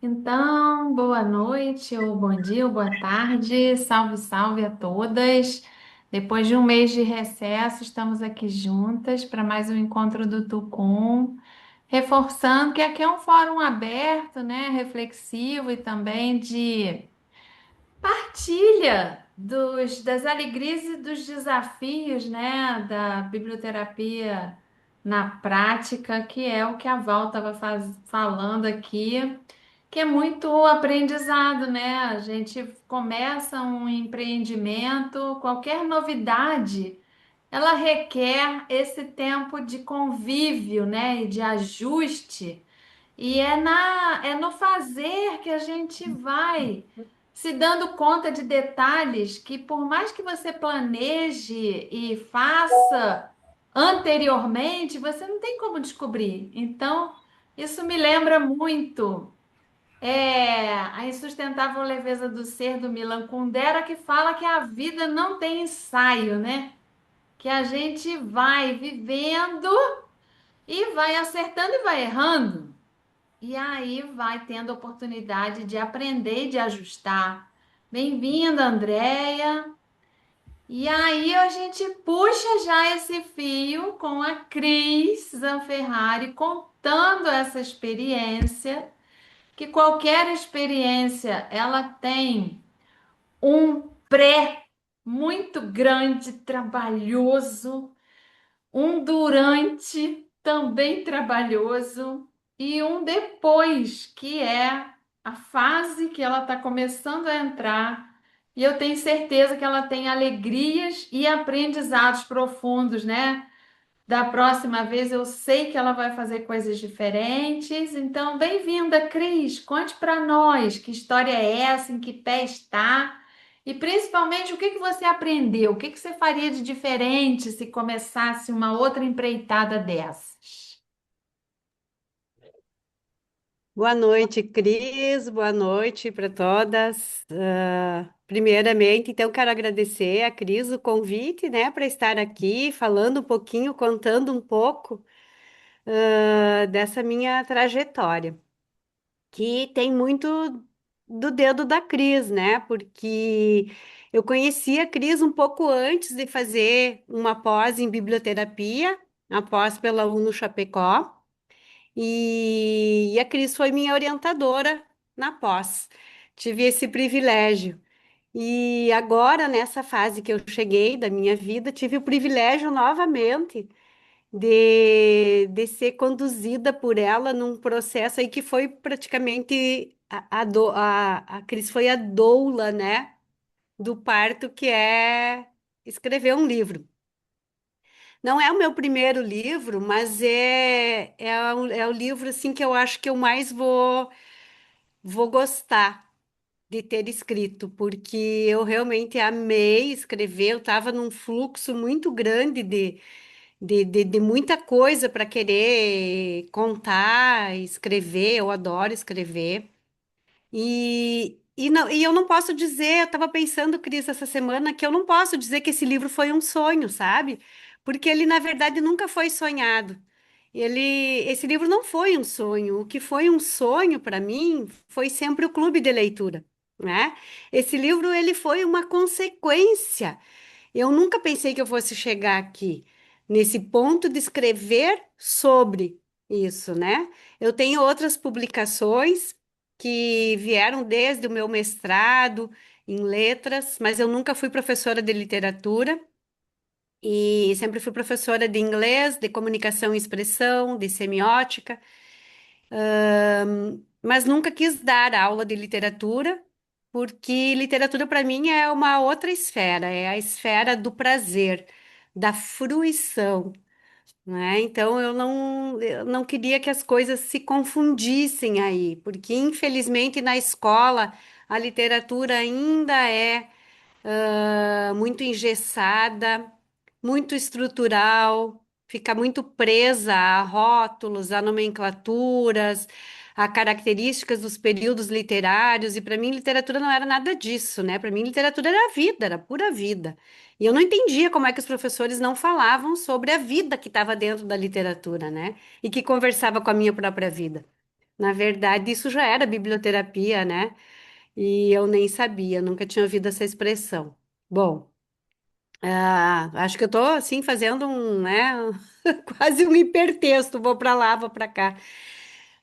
Então, boa noite, ou bom dia, ou boa tarde, salve, salve a todas. Depois de um mês de recesso, estamos aqui juntas para mais um encontro do Tucum, reforçando que aqui é um fórum aberto, né, reflexivo e também de partilha das alegrias e dos desafios, né, da biblioterapia na prática, que é o que a Val estava falando aqui, que é muito aprendizado, né? A gente começa um empreendimento, qualquer novidade, ela requer esse tempo de convívio, né, e de ajuste. E é no fazer que a gente vai se dando conta de detalhes que, por mais que você planeje e faça anteriormente, você não tem como descobrir. Então, isso me lembra muito a insustentável leveza do ser do Milan Kundera, que fala que a vida não tem ensaio, né? Que a gente vai vivendo e vai acertando e vai errando. E aí vai tendo oportunidade de aprender e de ajustar. Bem-vinda, Andréia. E aí a gente puxa já esse fio com a Cris Zanferrari contando essa experiência, que qualquer experiência ela tem um pré muito grande, trabalhoso, um durante também trabalhoso e um depois, que é a fase que ela está começando a entrar. E eu tenho certeza que ela tem alegrias e aprendizados profundos, né? Da próxima vez eu sei que ela vai fazer coisas diferentes. Então, bem-vinda, Cris. Conte para nós que história é essa, em que pé está e principalmente o que que você aprendeu, o que que você faria de diferente se começasse uma outra empreitada dessas. Boa noite, Cris. Boa noite para todas. Primeiramente, então, quero agradecer a Cris o convite, né, para estar aqui falando um pouquinho, contando um pouco, dessa minha trajetória, que tem muito do dedo da Cris, né? Porque eu conheci a Cris um pouco antes de fazer uma pós em biblioterapia, a pós pela UNO Chapecó. E a Cris foi minha orientadora na pós. Tive esse privilégio. E agora, nessa fase que eu cheguei da minha vida, tive o privilégio novamente de ser conduzida por ela num processo aí que foi praticamente a Cris foi a doula, né, do parto, que é escrever um livro. Não é o meu primeiro livro, mas é o livro assim que eu acho que eu mais vou gostar de ter escrito, porque eu realmente amei escrever. Eu estava num fluxo muito grande de muita coisa para querer contar, escrever. Eu adoro escrever. E eu não posso dizer, eu estava pensando, Cris, essa semana, que eu não posso dizer que esse livro foi um sonho, sabe? Porque ele, na verdade, nunca foi sonhado. Esse livro não foi um sonho. O que foi um sonho para mim foi sempre o clube de leitura, né? Esse livro, ele foi uma consequência. Eu nunca pensei que eu fosse chegar aqui, nesse ponto de escrever sobre isso, né? Eu tenho outras publicações que vieram desde o meu mestrado em letras, mas eu nunca fui professora de literatura e sempre fui professora de inglês, de comunicação e expressão, de semiótica, mas nunca quis dar aula de literatura, porque literatura para mim é uma outra esfera, é a esfera do prazer, da fruição, né? Então eu não queria que as coisas se confundissem aí, porque infelizmente na escola a literatura ainda é muito engessada, muito estrutural, fica muito presa a rótulos, a nomenclaturas, a características dos períodos literários, e para mim literatura não era nada disso, né? Para mim literatura era a vida, era pura vida. E eu não entendia como é que os professores não falavam sobre a vida que estava dentro da literatura, né? E que conversava com a minha própria vida. Na verdade, isso já era biblioterapia, né? E eu nem sabia, nunca tinha ouvido essa expressão. Bom, acho que eu tô assim fazendo um, né, quase um hipertexto, vou para lá, vou para cá.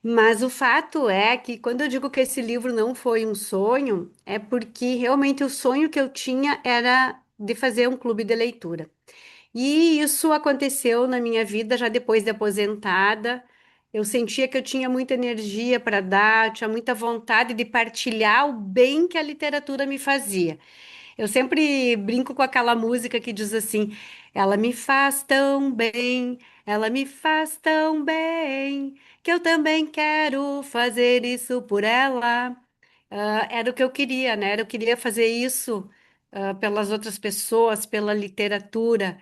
Mas o fato é que quando eu digo que esse livro não foi um sonho, é porque realmente o sonho que eu tinha era de fazer um clube de leitura. E isso aconteceu na minha vida já depois de aposentada. Eu sentia que eu tinha muita energia para dar, tinha muita vontade de partilhar o bem que a literatura me fazia. Eu sempre brinco com aquela música que diz assim: ela me faz tão bem, ela me faz tão bem, que eu também quero fazer isso por ela. Era o que eu queria, né? Eu queria fazer isso, pelas outras pessoas, pela literatura.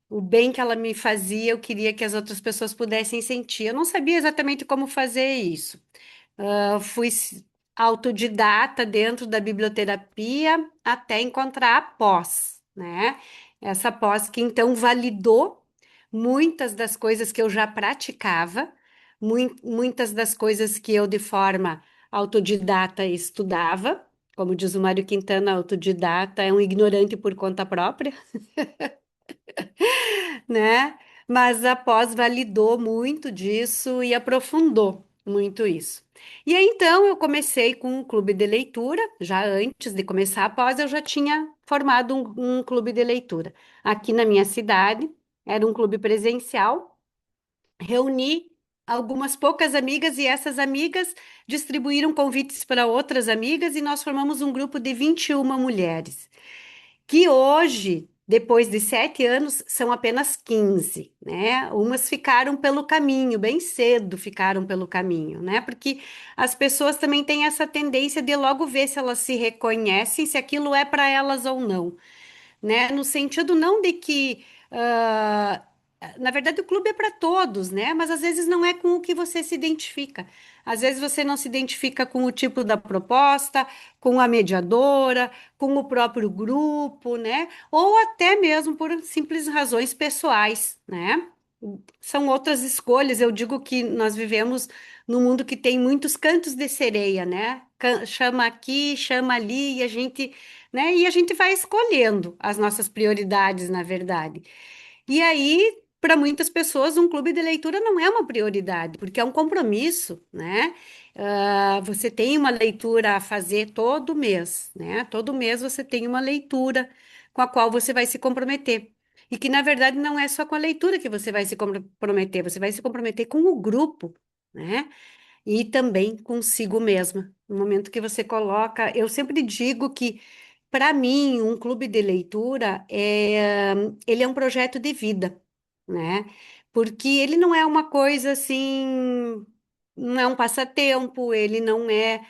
O bem que ela me fazia, eu queria que as outras pessoas pudessem sentir. Eu não sabia exatamente como fazer isso. Fui autodidata dentro da biblioterapia até encontrar a pós, né? Essa pós que então validou muitas das coisas que eu já praticava, muitas das coisas que eu de forma autodidata estudava. Como diz o Mário Quintana, autodidata é um ignorante por conta própria, né? Mas a pós validou muito disso e aprofundou muito isso. E aí, então, eu comecei com um clube de leitura, já antes de começar a pós, eu já tinha formado um clube de leitura. Aqui na minha cidade, era um clube presencial, reuni algumas poucas amigas e essas amigas distribuíram convites para outras amigas e nós formamos um grupo de 21 mulheres que hoje, depois de 7 anos, são apenas 15, né? Umas ficaram pelo caminho, bem cedo ficaram pelo caminho, né? Porque as pessoas também têm essa tendência de logo ver se elas se reconhecem, se aquilo é para elas ou não, né? No sentido não de que, na verdade, o clube é para todos, né? Mas às vezes não é com o que você se identifica. Às vezes você não se identifica com o tipo da proposta, com a mediadora, com o próprio grupo, né? Ou até mesmo por simples razões pessoais, né? São outras escolhas. Eu digo que nós vivemos num mundo que tem muitos cantos de sereia, né? Chama aqui, chama ali, e a gente, né? E a gente vai escolhendo as nossas prioridades, na verdade. E aí, para muitas pessoas, um clube de leitura não é uma prioridade, porque é um compromisso, né? Você tem uma leitura a fazer todo mês, né? Todo mês você tem uma leitura com a qual você vai se comprometer. E que, na verdade, não é só com a leitura que você vai se comprometer, você vai se comprometer com o grupo, né? E também consigo mesma. No momento que você coloca, eu sempre digo que, para mim, um clube de leitura ele é um projeto de vida, né? Porque ele não é uma coisa assim, não é um passatempo, ele não é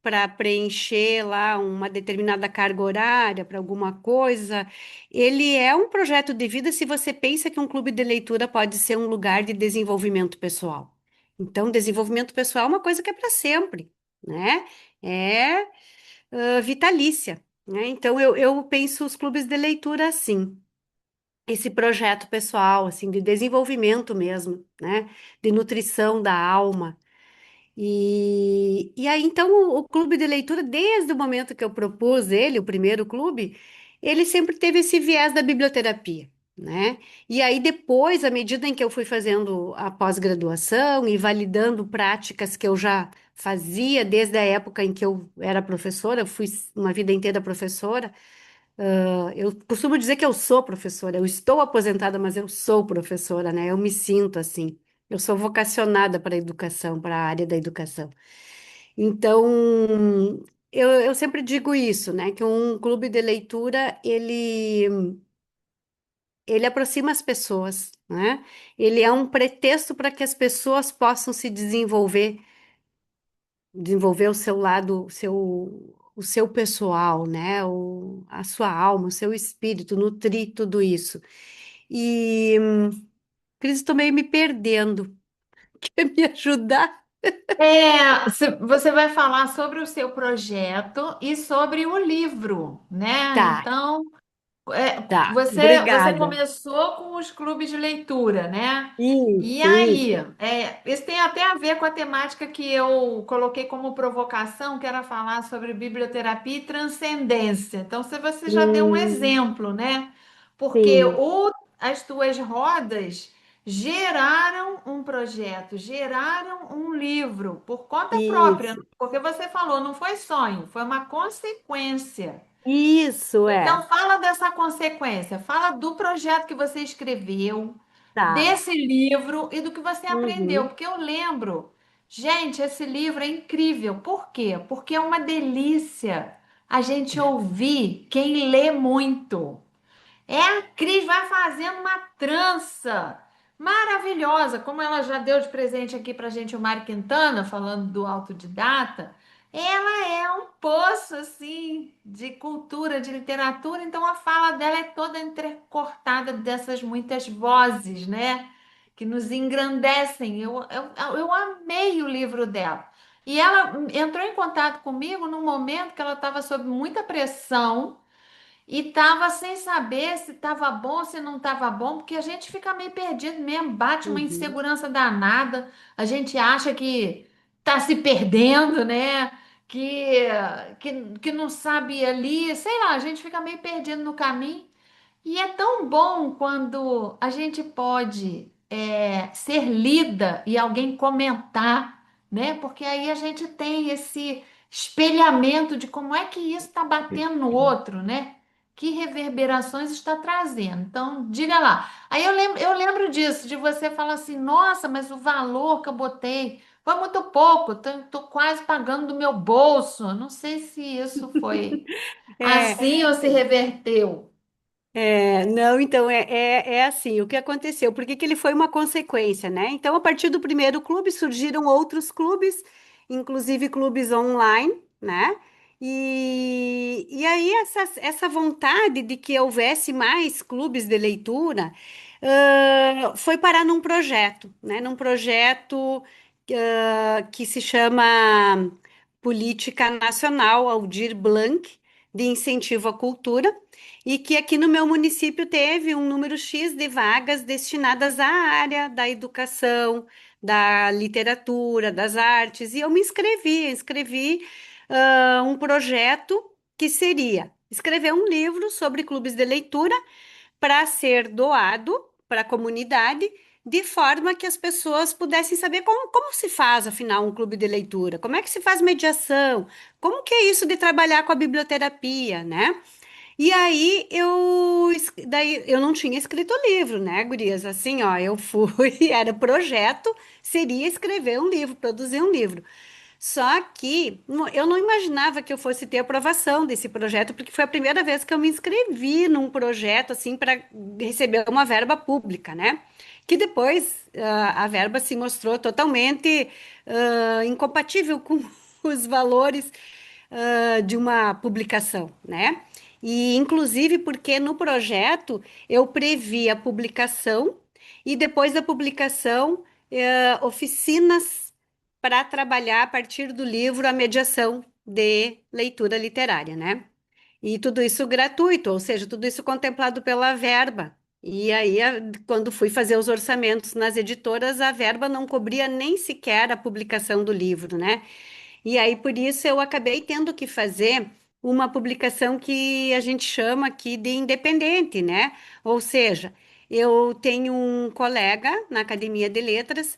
para preencher lá uma determinada carga horária para alguma coisa. Ele é um projeto de vida se você pensa que um clube de leitura pode ser um lugar de desenvolvimento pessoal. Então, desenvolvimento pessoal é uma coisa que é para sempre, né? É, vitalícia, né? Então, eu penso os clubes de leitura assim. Esse projeto pessoal, assim, de desenvolvimento mesmo, né? De nutrição da alma. E aí, então, o clube de leitura, desde o momento que eu propus ele, o primeiro clube, ele sempre teve esse viés da biblioterapia, né? E aí, depois, à medida em que eu fui fazendo a pós-graduação e validando práticas que eu já fazia desde a época em que eu era professora, eu fui uma vida inteira professora. Eu costumo dizer que eu sou professora, eu estou aposentada, mas eu sou professora, né? Eu me sinto assim. Eu sou vocacionada para a educação, para a área da educação. Então, eu sempre digo isso, né? Que um clube de leitura, ele aproxima as pessoas, né? Ele é um pretexto para que as pessoas possam se desenvolver, desenvolver o seu lado, o seu pessoal, né? A sua alma, o seu espírito, nutrir tudo isso. E, Cris, estou meio me perdendo. Quer me ajudar? Você vai falar sobre o seu projeto e sobre o livro, né? Tá, Então, Tá, Você obrigada. começou com os clubes de leitura, né? E Isso, aí, isso. isso tem até a ver com a temática que eu coloquei como provocação, que era falar sobre biblioterapia e transcendência. Então, se você já deu um Hum, exemplo, né? Porque sim, as tuas rodas geraram um projeto, geraram um livro por conta própria, isso. porque você falou, não foi sonho, foi uma consequência. Isso Então, é. fala dessa consequência, fala do projeto que você escreveu, Tá. desse livro e do que você aprendeu, Uhum. porque eu lembro, gente, esse livro é incrível. Por quê? Porque é uma delícia a gente ouvir quem lê muito. É, a Cris vai fazendo uma trança maravilhosa, como ela já deu de presente aqui para gente o Mário Quintana, falando do autodidata. Ela é um poço assim de cultura, de literatura, então a fala dela é toda entrecortada dessas muitas vozes, né? Que nos engrandecem. Eu amei o livro dela. E ela entrou em contato comigo num momento que ela estava sob muita pressão e tava sem saber se tava bom, se não tava bom, porque a gente fica meio perdido mesmo, bate uma Uhum. insegurança danada, a gente acha que tá se perdendo, né? Que, que não sabe ali, sei lá, a gente fica meio perdido no caminho. E é tão bom quando a gente pode ser lida e alguém comentar, né? Porque aí a gente tem esse espelhamento de como é que isso está batendo no outro, né? Que reverberações está trazendo. Então, diga lá. Aí eu lembro disso, de você falar assim, nossa, mas o valor que eu botei foi muito pouco, tô quase pagando do meu bolso. Não sei se isso foi É, assim ou se reverteu. não, então é assim, o que aconteceu? Por que que ele foi uma consequência, né? Então, a partir do primeiro clube surgiram outros clubes, inclusive clubes online, né? E aí essa vontade de que houvesse mais clubes de leitura foi parar num projeto, né? Num projeto que se chama Política Nacional Aldir Blanc de Incentivo à Cultura e que aqui no meu município teve um número X de vagas destinadas à área da educação, da literatura, das artes, e eu me inscrevi um projeto que seria escrever um livro sobre clubes de leitura para ser doado para a comunidade, de forma que as pessoas pudessem saber como se faz, afinal, um clube de leitura, como é que se faz mediação, como que é isso de trabalhar com a biblioterapia, né? E aí daí eu não tinha escrito livro, né, gurias? Assim, ó, eu fui, era projeto, seria escrever um livro, produzir um livro. Só que eu não imaginava que eu fosse ter aprovação desse projeto, porque foi a primeira vez que eu me inscrevi num projeto assim para receber uma verba pública, né? Que depois a verba se mostrou totalmente incompatível com os valores de uma publicação, né? E inclusive porque no projeto eu previ a publicação e depois da publicação oficinas para trabalhar a partir do livro a mediação de leitura literária, né? E tudo isso gratuito, ou seja, tudo isso contemplado pela verba. E aí, quando fui fazer os orçamentos nas editoras, a verba não cobria nem sequer a publicação do livro, né? E aí, por isso, eu acabei tendo que fazer uma publicação que a gente chama aqui de independente, né? Ou seja, eu tenho um colega na Academia de Letras,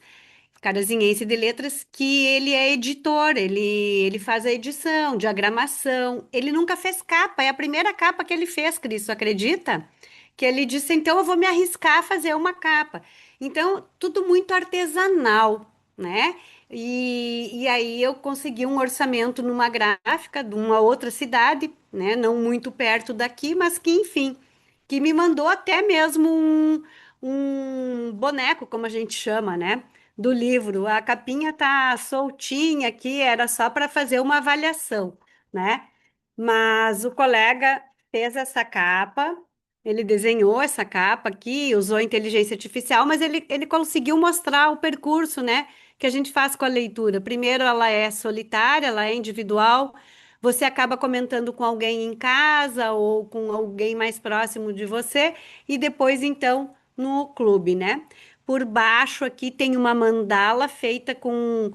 carazinhense de letras, que ele é editor, ele faz a edição, diagramação. Ele nunca fez capa, é a primeira capa que ele fez, Cris, tu acredita? Que ele disse, então eu vou me arriscar a fazer uma capa. Então, tudo muito artesanal, né? E aí eu consegui um orçamento numa gráfica de uma outra cidade, né? Não muito perto daqui, mas que, enfim, que me mandou até mesmo um boneco, como a gente chama, né? Do livro. A capinha tá soltinha aqui, era só para fazer uma avaliação, né? Mas o colega fez essa capa, ele desenhou essa capa aqui, usou inteligência artificial, mas ele conseguiu mostrar o percurso, né? Que a gente faz com a leitura. Primeiro, ela é solitária, ela é individual. você acaba comentando com alguém em casa ou com alguém mais próximo de você, e depois, então, no clube, né? Por baixo aqui tem uma mandala feita com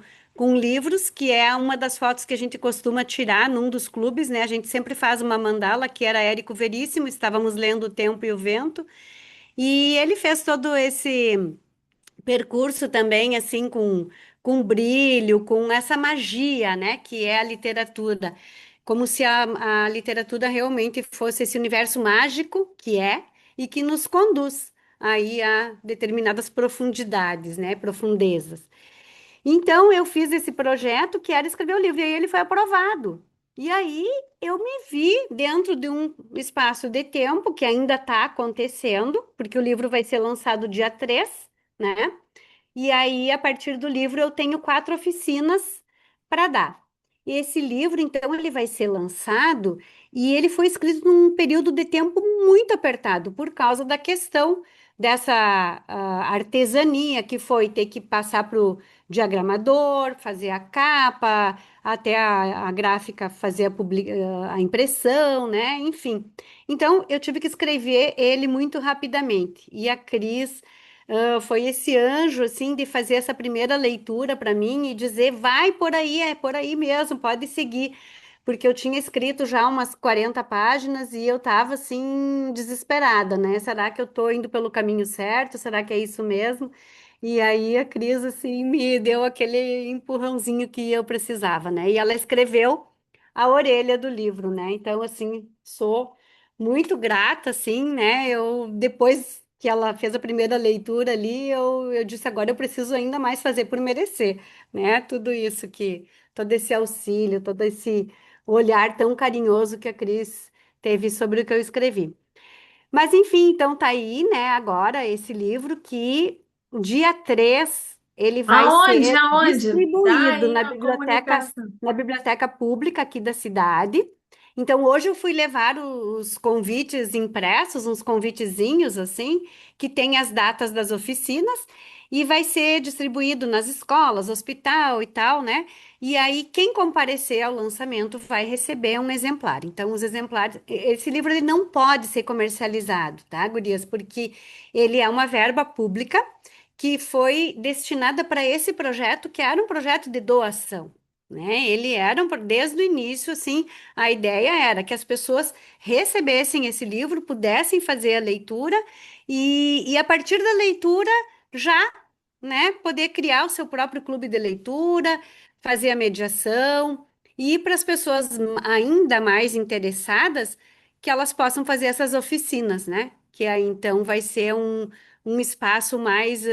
livros, que é uma das fotos que a gente costuma tirar num dos clubes, né? A gente sempre faz uma mandala, que era Érico Veríssimo, estávamos lendo O Tempo e o Vento, e ele fez todo esse percurso também, assim, com brilho, com essa magia, né, que é a literatura. Como se a literatura realmente fosse esse universo mágico que é e que nos conduz aí a determinadas profundidades, né, profundezas. Então, eu fiz esse projeto que era escrever o livro, e aí ele foi aprovado. E aí eu me vi dentro de um espaço de tempo que ainda está acontecendo, porque o livro vai ser lançado dia 3, né? E aí, a partir do livro, eu tenho 4 oficinas para dar. E esse livro, então, ele vai ser lançado e ele foi escrito num período de tempo muito apertado, por causa da questão dessa artesania que foi ter que passar para o diagramador, fazer a capa, até a gráfica fazer a impressão, né? Enfim. Então, eu tive que escrever ele muito rapidamente. E a Cris foi esse anjo, assim, de fazer essa primeira leitura para mim e dizer, vai por aí, é por aí mesmo, pode seguir. Porque eu tinha escrito já umas 40 páginas e eu estava, assim, desesperada, né? Será que eu estou indo pelo caminho certo? Será que é isso mesmo? E aí a Cris, assim, me deu aquele empurrãozinho que eu precisava, né? E ela escreveu a orelha do livro, né? Então, assim, sou muito grata, assim, né? Eu, depois que ela fez a primeira leitura ali, eu disse, agora eu preciso ainda mais fazer por merecer, né? Tudo isso que, todo esse auxílio, todo esse olhar tão carinhoso que a Cris teve sobre o que eu escrevi. Mas enfim, então tá aí, né, agora esse livro que dia 3 ele vai Aonde? ser Aonde? Dá distribuído aí a comunicação. na biblioteca pública aqui da cidade. Então hoje eu fui levar os convites impressos, uns convitezinhos assim, que tem as datas das oficinas e vai ser distribuído nas escolas, hospital e tal, né? E aí, quem comparecer ao lançamento vai receber um exemplar. Então, os exemplares, esse livro ele não pode ser comercializado, tá, gurias? Porque ele é uma verba pública que foi destinada para esse projeto, que era um projeto de doação, né? Ele era, desde o início, assim, a ideia era que as pessoas recebessem esse livro, pudessem fazer a leitura e a partir da leitura já, né, poder criar o seu próprio clube de leitura, fazer a mediação e para as pessoas ainda mais interessadas que elas possam fazer essas oficinas, né? Que aí então vai ser um espaço mais,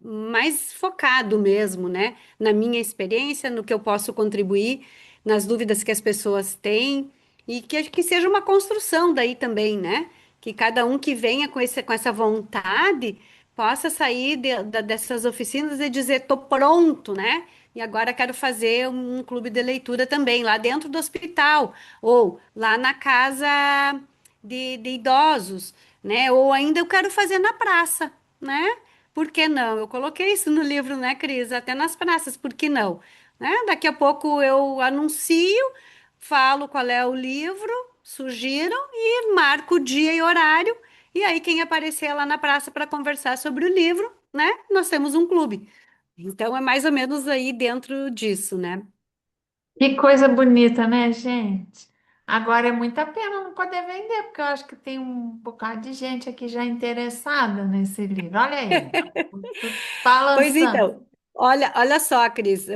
mais focado mesmo, né? Na minha experiência, no que eu posso contribuir, nas dúvidas que as pessoas têm e que seja uma construção daí também, né? Que cada um que venha com essa vontade possa sair dessas oficinas e dizer, tô pronto, né? E agora quero fazer um clube de leitura também, lá dentro do hospital, ou lá na casa de idosos, né? Ou ainda eu quero fazer na praça, né? Por que não? Eu coloquei isso no livro, né, Cris? Até nas praças, por que não? Né? Daqui a pouco eu anuncio, falo qual é o livro, sugiro e marco o dia e horário. E aí, quem aparecer lá na praça para conversar sobre o livro, né? Nós temos um clube. Então, é mais ou menos aí dentro disso, né? Que coisa bonita, né, gente? Agora é muita pena não poder vender, porque eu acho que tem um bocado de gente aqui já interessada nesse livro. Olha aí, tô Pois balançando. então, olha só, Cris,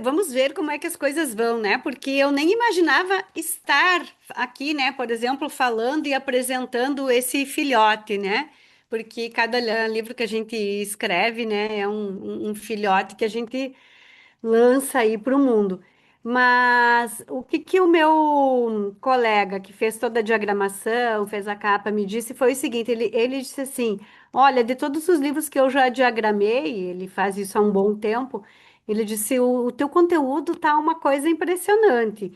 vamos ver como é que as coisas vão, né? Porque eu nem imaginava estar aqui, né? Por exemplo, falando e apresentando esse filhote, né? Porque cada livro que a gente escreve, né, é um filhote que a gente lança aí para o mundo. Mas o que que o meu colega que fez toda a diagramação, fez a capa, me disse foi o seguinte: ele disse assim: olha, de todos os livros que eu já diagramei, ele faz isso há um bom tempo, ele disse: o teu conteúdo tá uma coisa impressionante.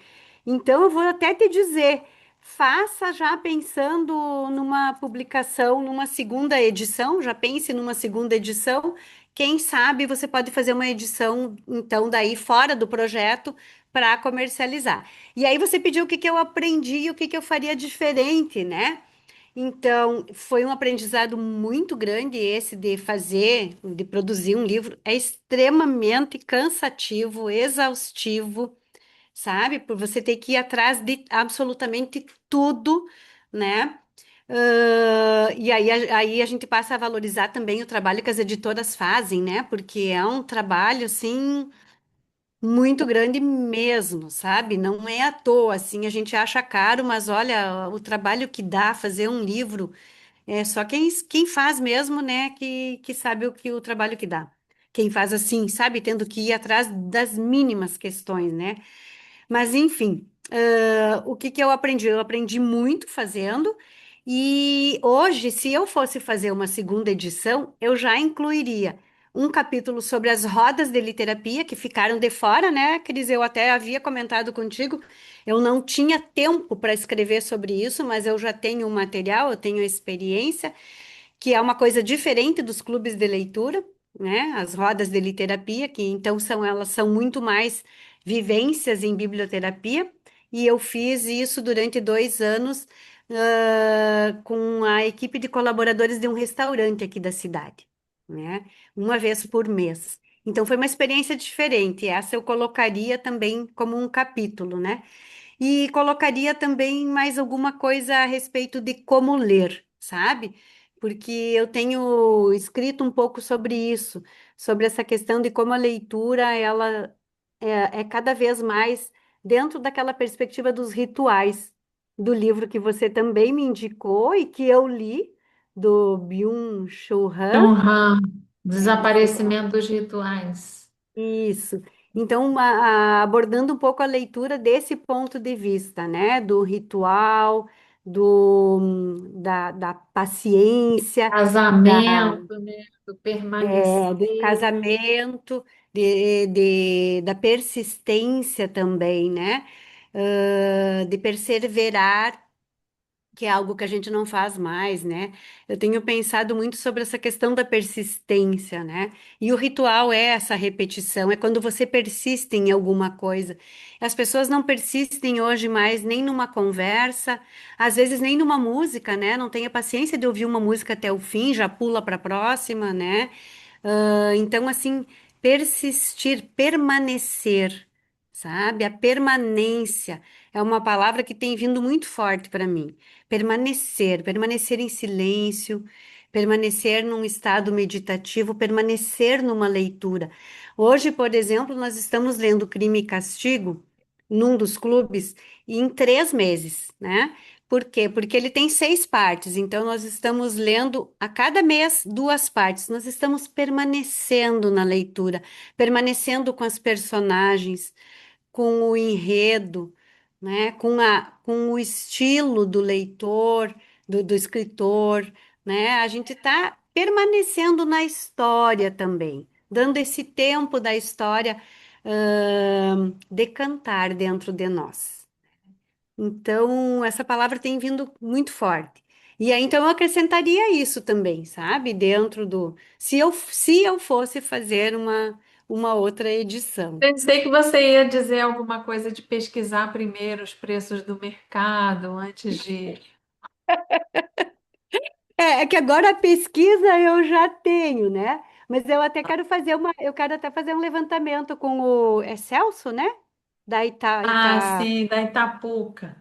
Então eu vou até te dizer. Faça já pensando numa publicação, numa segunda edição, já pense numa segunda edição, quem sabe você pode fazer uma edição, então, daí fora do projeto para comercializar. E aí você pediu o que que eu aprendi e o que que eu faria diferente, né? Então, foi um aprendizado muito grande esse de fazer, de produzir um livro. É extremamente cansativo, exaustivo, sabe? Por você ter que ir atrás de absolutamente tudo, né? E aí, aí a gente passa a valorizar também o trabalho que as editoras fazem, né? Porque é um trabalho, assim, muito grande mesmo, sabe? Não é à toa, assim, a gente acha caro, mas olha, o trabalho que dá fazer um livro é só quem faz mesmo, né, que sabe o trabalho que dá. Quem faz assim, sabe? Tendo que ir atrás das mínimas questões, né? Mas, enfim, o que que eu aprendi? Eu aprendi muito fazendo, e hoje, se eu fosse fazer uma segunda edição, eu já incluiria um capítulo sobre as rodas de literapia que ficaram de fora, né, Cris? Eu até havia comentado contigo, eu não tinha tempo para escrever sobre isso, mas eu já tenho o material, eu tenho a experiência que é uma coisa diferente dos clubes de leitura, né? As rodas de literapia, que então elas são muito mais vivências em biblioterapia, e eu fiz isso durante 2 anos, com a equipe de colaboradores de um restaurante aqui da cidade, né? Uma vez por mês. Então foi uma experiência diferente. Essa eu colocaria também como um capítulo, né? E colocaria também mais alguma coisa a respeito de como ler, sabe? Porque eu tenho escrito um pouco sobre isso, sobre essa questão de como a leitura ela é cada vez mais dentro daquela perspectiva dos rituais do livro que você também me indicou e que eu li, do Byung-Chul Han. Então, Isso. desaparecimento dos rituais. Isso. Então, abordando um pouco a leitura desse ponto de vista, né? Do ritual, da paciência, Casamento, né? Do do permanecer. casamento, da persistência também, né? De perseverar, que é algo que a gente não faz mais, né? Eu tenho pensado muito sobre essa questão da persistência, né? E o ritual é essa repetição, é quando você persiste em alguma coisa. As pessoas não persistem hoje mais nem numa conversa, às vezes nem numa música, né? Não tem a paciência de ouvir uma música até o fim, já pula para a próxima, né? Então, assim, persistir, permanecer, sabe? A permanência é uma palavra que tem vindo muito forte para mim. Permanecer, permanecer em silêncio, permanecer num estado meditativo, permanecer numa leitura. Hoje, por exemplo, nós estamos lendo Crime e Castigo num dos clubes em 3 meses, né? Por quê? Porque ele tem 6 partes, então nós estamos lendo a cada mês 2 partes. Nós estamos permanecendo na leitura, permanecendo com as personagens, com o enredo, né? Com o estilo do leitor, do escritor, né? A gente está permanecendo na história também, dando esse tempo da história, decantar dentro de nós. Então, essa palavra tem vindo muito forte. E aí, então, eu acrescentaria isso também, sabe? Dentro do. Se eu fosse fazer uma outra edição. Pensei que você ia dizer alguma coisa de pesquisar primeiro os preços do mercado antes de. É que agora a pesquisa eu já tenho, né? Mas eu até quero eu quero até fazer um levantamento com o Celso, né? Da Ah, sim, da Itapuca.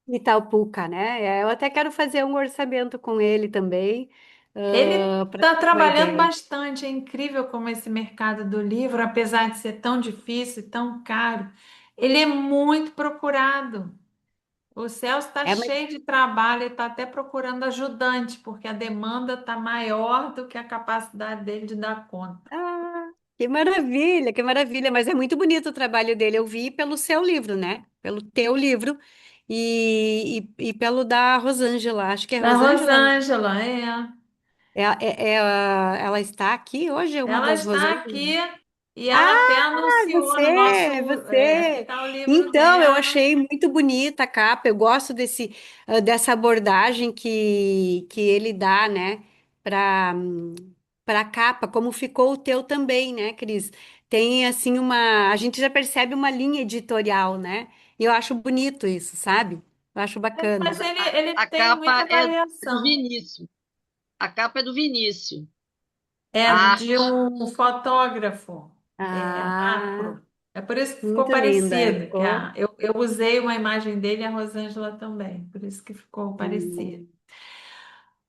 Itaupuca, né? Eu até quero fazer um orçamento com ele também, Ele para está ter uma trabalhando ideia. bastante. É incrível como esse mercado do livro, apesar de ser tão difícil e tão caro, ele é muito procurado. O Celso está É, mas cheio de trabalho, ele está até procurando ajudante, porque a demanda está maior do que a capacidade dele de dar conta. ah, que maravilha, que maravilha! Mas é muito bonito o trabalho dele. Eu vi pelo seu livro, né? Pelo teu livro e pelo da Rosângela. Acho que é Da Rosângela, né? Rosângela, é. Ela está aqui hoje, é uma Ela das está Rosângelas. aqui e ela até Ah, anunciou no você, nosso, que você. tá o livro Então, eu dela. achei muito bonita a capa. Eu gosto dessa abordagem que ele dá, né, para para a capa, como ficou o teu também, né, Cris? Tem assim uma, a gente já percebe uma linha editorial, né? E eu acho bonito isso, sabe? Eu acho bacana. Mas ele A tem capa muita é do variação. Vinícius. A capa é do Vinícius. É A de arte. um fotógrafo, Ah, macro. É por isso que ficou muito linda. parecido, Ficou. eu usei uma imagem dele e a Rosângela também, por isso que ficou parecido. Hum.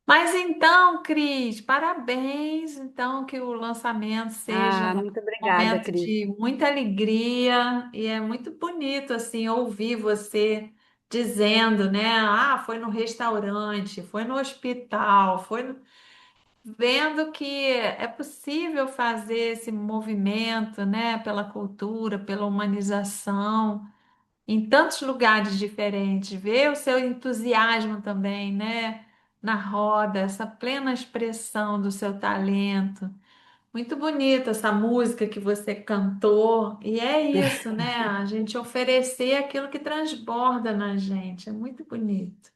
Mas então, Cris, parabéns. Então, que o lançamento seja Ah, um muito obrigada, momento Cris. de muita alegria e é muito bonito assim ouvir você dizendo, né? Ah, foi no restaurante, foi no hospital, vendo que é possível fazer esse movimento, né, pela cultura, pela humanização em tantos lugares diferentes, ver o seu entusiasmo também, né, na roda, essa plena expressão do seu talento. Muito bonita essa música que você cantou, e é isso, né? A gente oferecer aquilo que transborda na gente, é muito bonito.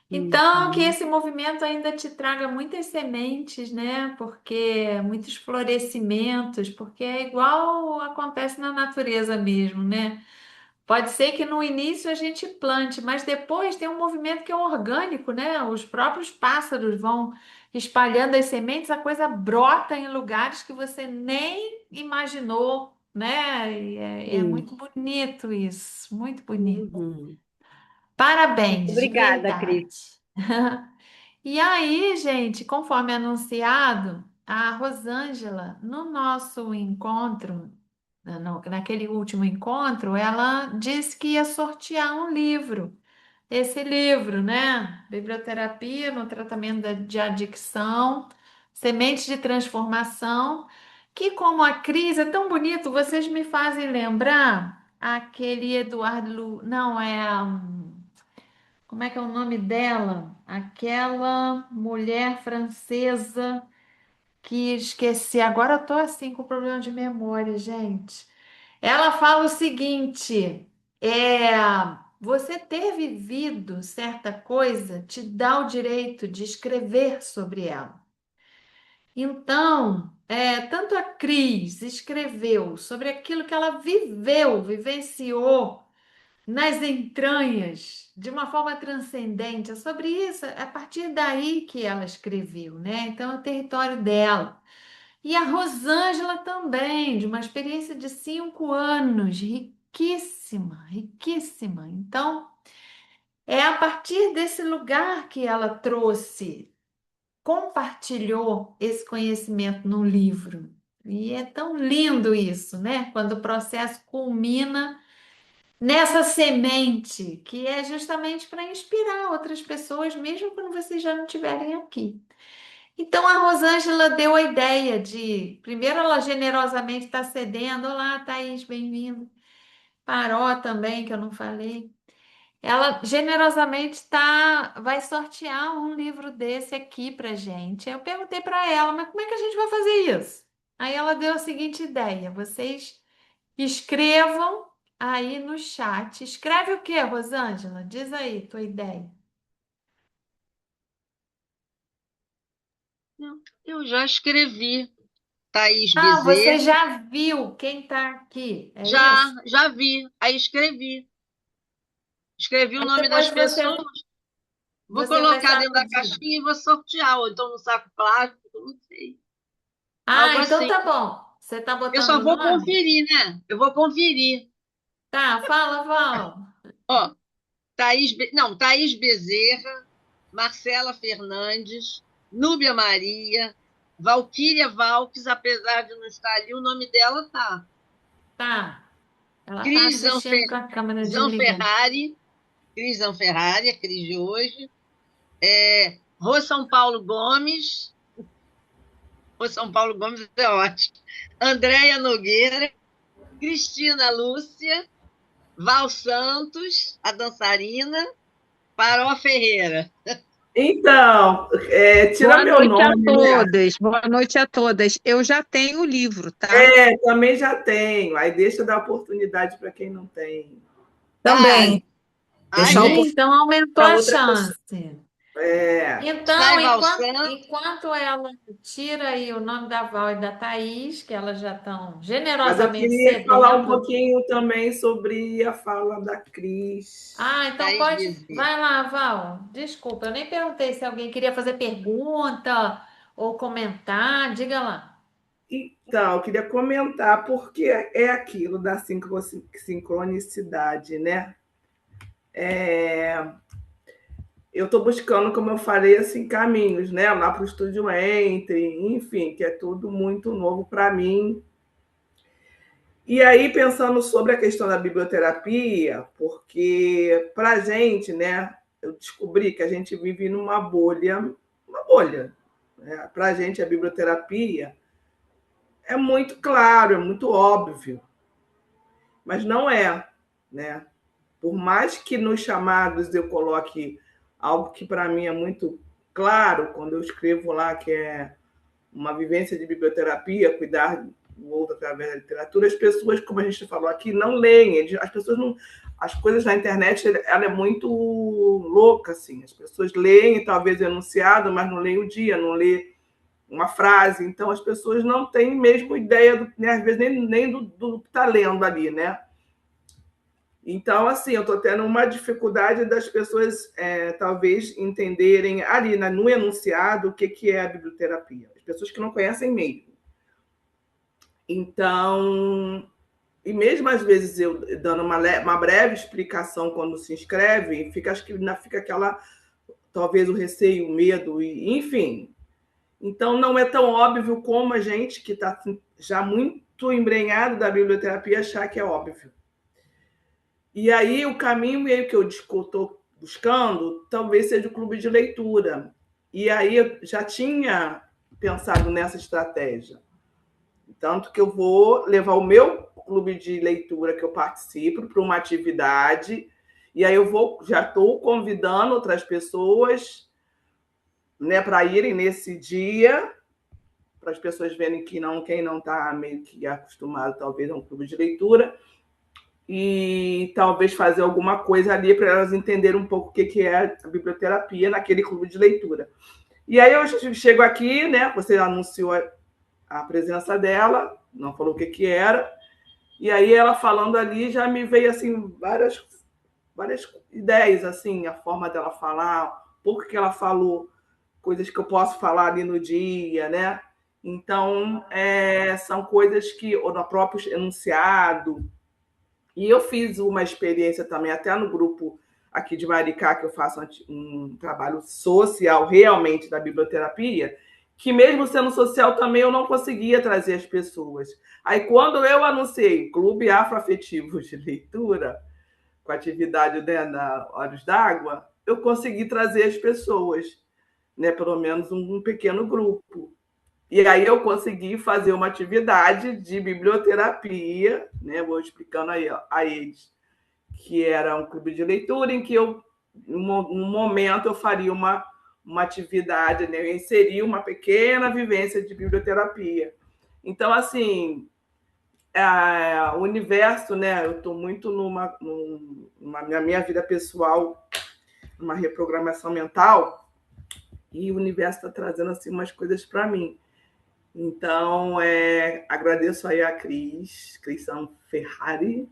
Então, que Uhum. esse movimento ainda te traga muitas sementes, né? Porque muitos florescimentos, porque é igual acontece na natureza mesmo, né? Pode ser que no início a gente plante, mas depois tem um movimento que é orgânico, né? Os próprios pássaros vão espalhando as sementes, a coisa brota em lugares que você nem imaginou, né? E é Sim. muito bonito isso, muito bonito. Uhum. Muito Parabéns, de obrigada, Cris. verdade. E aí, gente, conforme anunciado, a Rosângela, no nosso encontro, naquele último encontro, ela disse que ia sortear um livro. Esse livro, né? Biblioterapia no tratamento de adicção, Sementes de Transformação, que como a Cris é tão bonito, vocês me fazem lembrar aquele Eduardo não é como é que é o nome dela? Aquela mulher francesa que esqueci. Agora eu tô assim com problema de memória, gente. Ela fala o seguinte: é, você ter vivido certa coisa te dá o direito de escrever sobre ela. Então, tanto a Cris escreveu sobre aquilo que ela viveu, vivenciou nas entranhas, de uma forma transcendente. É sobre isso, é a partir daí que ela escreveu, né? Então, é o território dela. E a Rosângela também, de uma experiência de 5 anos, riquíssima, riquíssima. Então, é a partir desse lugar que ela trouxe, compartilhou esse conhecimento no livro. E é tão lindo isso, né? Quando o processo culmina nessa semente, que é justamente para inspirar outras pessoas, mesmo quando vocês já não estiverem aqui. Então a Rosângela deu a ideia de, primeiro ela generosamente está cedendo, olá, Thaís, bem-vindo. Paró também, que eu não falei. Ela generosamente vai sortear um livro desse aqui para gente. Eu perguntei para ela, mas como é que a gente vai fazer isso? Aí ela deu a seguinte ideia: vocês escrevam aí no chat. Escreve o quê, Rosângela? Diz aí tua ideia. Eu já escrevi. Thaís Ah, você Bezerra. já viu quem está aqui, é Já, isso? já vi. Aí escrevi. Escrevi o Aí nome das depois pessoas. Vou você vai colocar dentro da sacudir. caixinha e vou sortear. Ou então no saco plástico, não sei. Ah, Algo então assim. tá bom. Você tá Eu botando só o vou nome? conferir, né? Eu vou conferir. Tá, fala, Val. Ó, não, Thaís Bezerra, Marcela Fernandes, Núbia Maria, Valquíria Valques, apesar de não estar ali, o nome dela tá. Tá. Ela tá Cris assistindo com a câmera desligada. Zanferrari, Cris Zanferrari, a Cris de hoje. Rô São Paulo Gomes, Rô São Paulo Gomes é ótimo. Andréia Nogueira, Cristina Lúcia, Val Santos, a dançarina, Paró Ferreira. Então, tira Boa meu noite a nome, né? todas, boa noite a todas. Eu já tenho o livro, tá? Também já tenho. Aí deixa eu dar oportunidade para quem não tem. Ai, Também. ai, Deixar gente. oportunidade Então aumentou para a outra pessoa. chance. É, Então, Sai enquanto, valsando. enquanto ela tira aí o nome da Val e da Thaís, que elas já estão mas eu generosamente queria falar um cedendo. pouquinho também sobre a fala da Cris. Ah, então Thaís pode. Bezerra. Vai lá, Val. Desculpa, eu nem perguntei se alguém queria fazer pergunta ou comentar. Diga lá. Então, eu queria comentar porque é aquilo da sincronicidade, né? Eu estou buscando, como eu falei, assim, caminhos, né? Lá para o Estúdio Entre, enfim, que é tudo muito novo para mim. E aí, pensando sobre a questão da biblioterapia, porque para a gente, né, eu descobri que a gente vive numa bolha, uma bolha. Né? Para a gente, a biblioterapia é muito claro, é muito óbvio, mas não é, né? Por mais que nos chamados eu coloque algo que para mim é muito claro, quando eu escrevo lá que é uma vivência de biblioterapia, cuidar do outro através da literatura, as pessoas, como a gente falou aqui, não leem. As pessoas não. As coisas na internet, ela é muito louca, assim. As pessoas leem, talvez, o enunciado, mas não leem o dia, não lê uma frase. Então, as pessoas não têm mesmo ideia, né, às vezes, nem do que está lendo ali, né? Então, assim, eu estou tendo uma dificuldade das pessoas, talvez, entenderem ali no enunciado o que é a biblioterapia. As pessoas que não conhecem mesmo. Então, e mesmo às vezes eu dando uma breve explicação quando se inscreve, acho que ainda fica aquela, talvez o receio, o medo, enfim. Então, não é tão óbvio como a gente que está já muito embrenhado da biblioterapia achar que é óbvio. E aí o caminho meio que eu estou buscando talvez seja o clube de leitura. E aí eu já tinha pensado nessa estratégia. Tanto que eu vou levar o meu clube de leitura que eu participo para uma atividade. E aí já estou convidando outras pessoas, né, para irem nesse dia, para as pessoas verem que não, quem não está meio que acostumado, talvez, a um clube de leitura, e talvez fazer alguma coisa ali para elas entenderem um pouco o que é a biblioterapia naquele clube de leitura. E aí eu chego aqui, né? Você anunciou a presença dela, não falou o que era, e aí ela falando ali já me veio assim várias ideias, assim, a forma dela falar, por que ela falou, coisas que eu posso falar ali no dia, né? Então, são coisas que, ou no próprio enunciado, e eu fiz uma experiência também, até no grupo aqui de Maricá, que eu faço um trabalho social realmente da biblioterapia, que mesmo sendo social também eu não conseguia trazer as pessoas. Aí quando eu anunciei Clube Afroafetivo de Leitura, com atividade, né, na Olhos d'Água, eu consegui trazer as pessoas, né, pelo menos um pequeno grupo. E aí eu consegui fazer uma atividade de biblioterapia, né? Vou explicando aí a eles, que era um clube de leitura em que eu, num momento, eu faria uma atividade, né? Eu inseria uma pequena vivência de biblioterapia. Então, assim, o universo, né? Eu estou muito na minha vida pessoal, numa reprogramação mental, e o universo está trazendo assim umas coisas para mim. Então, agradeço aí a Cristian Ferrari,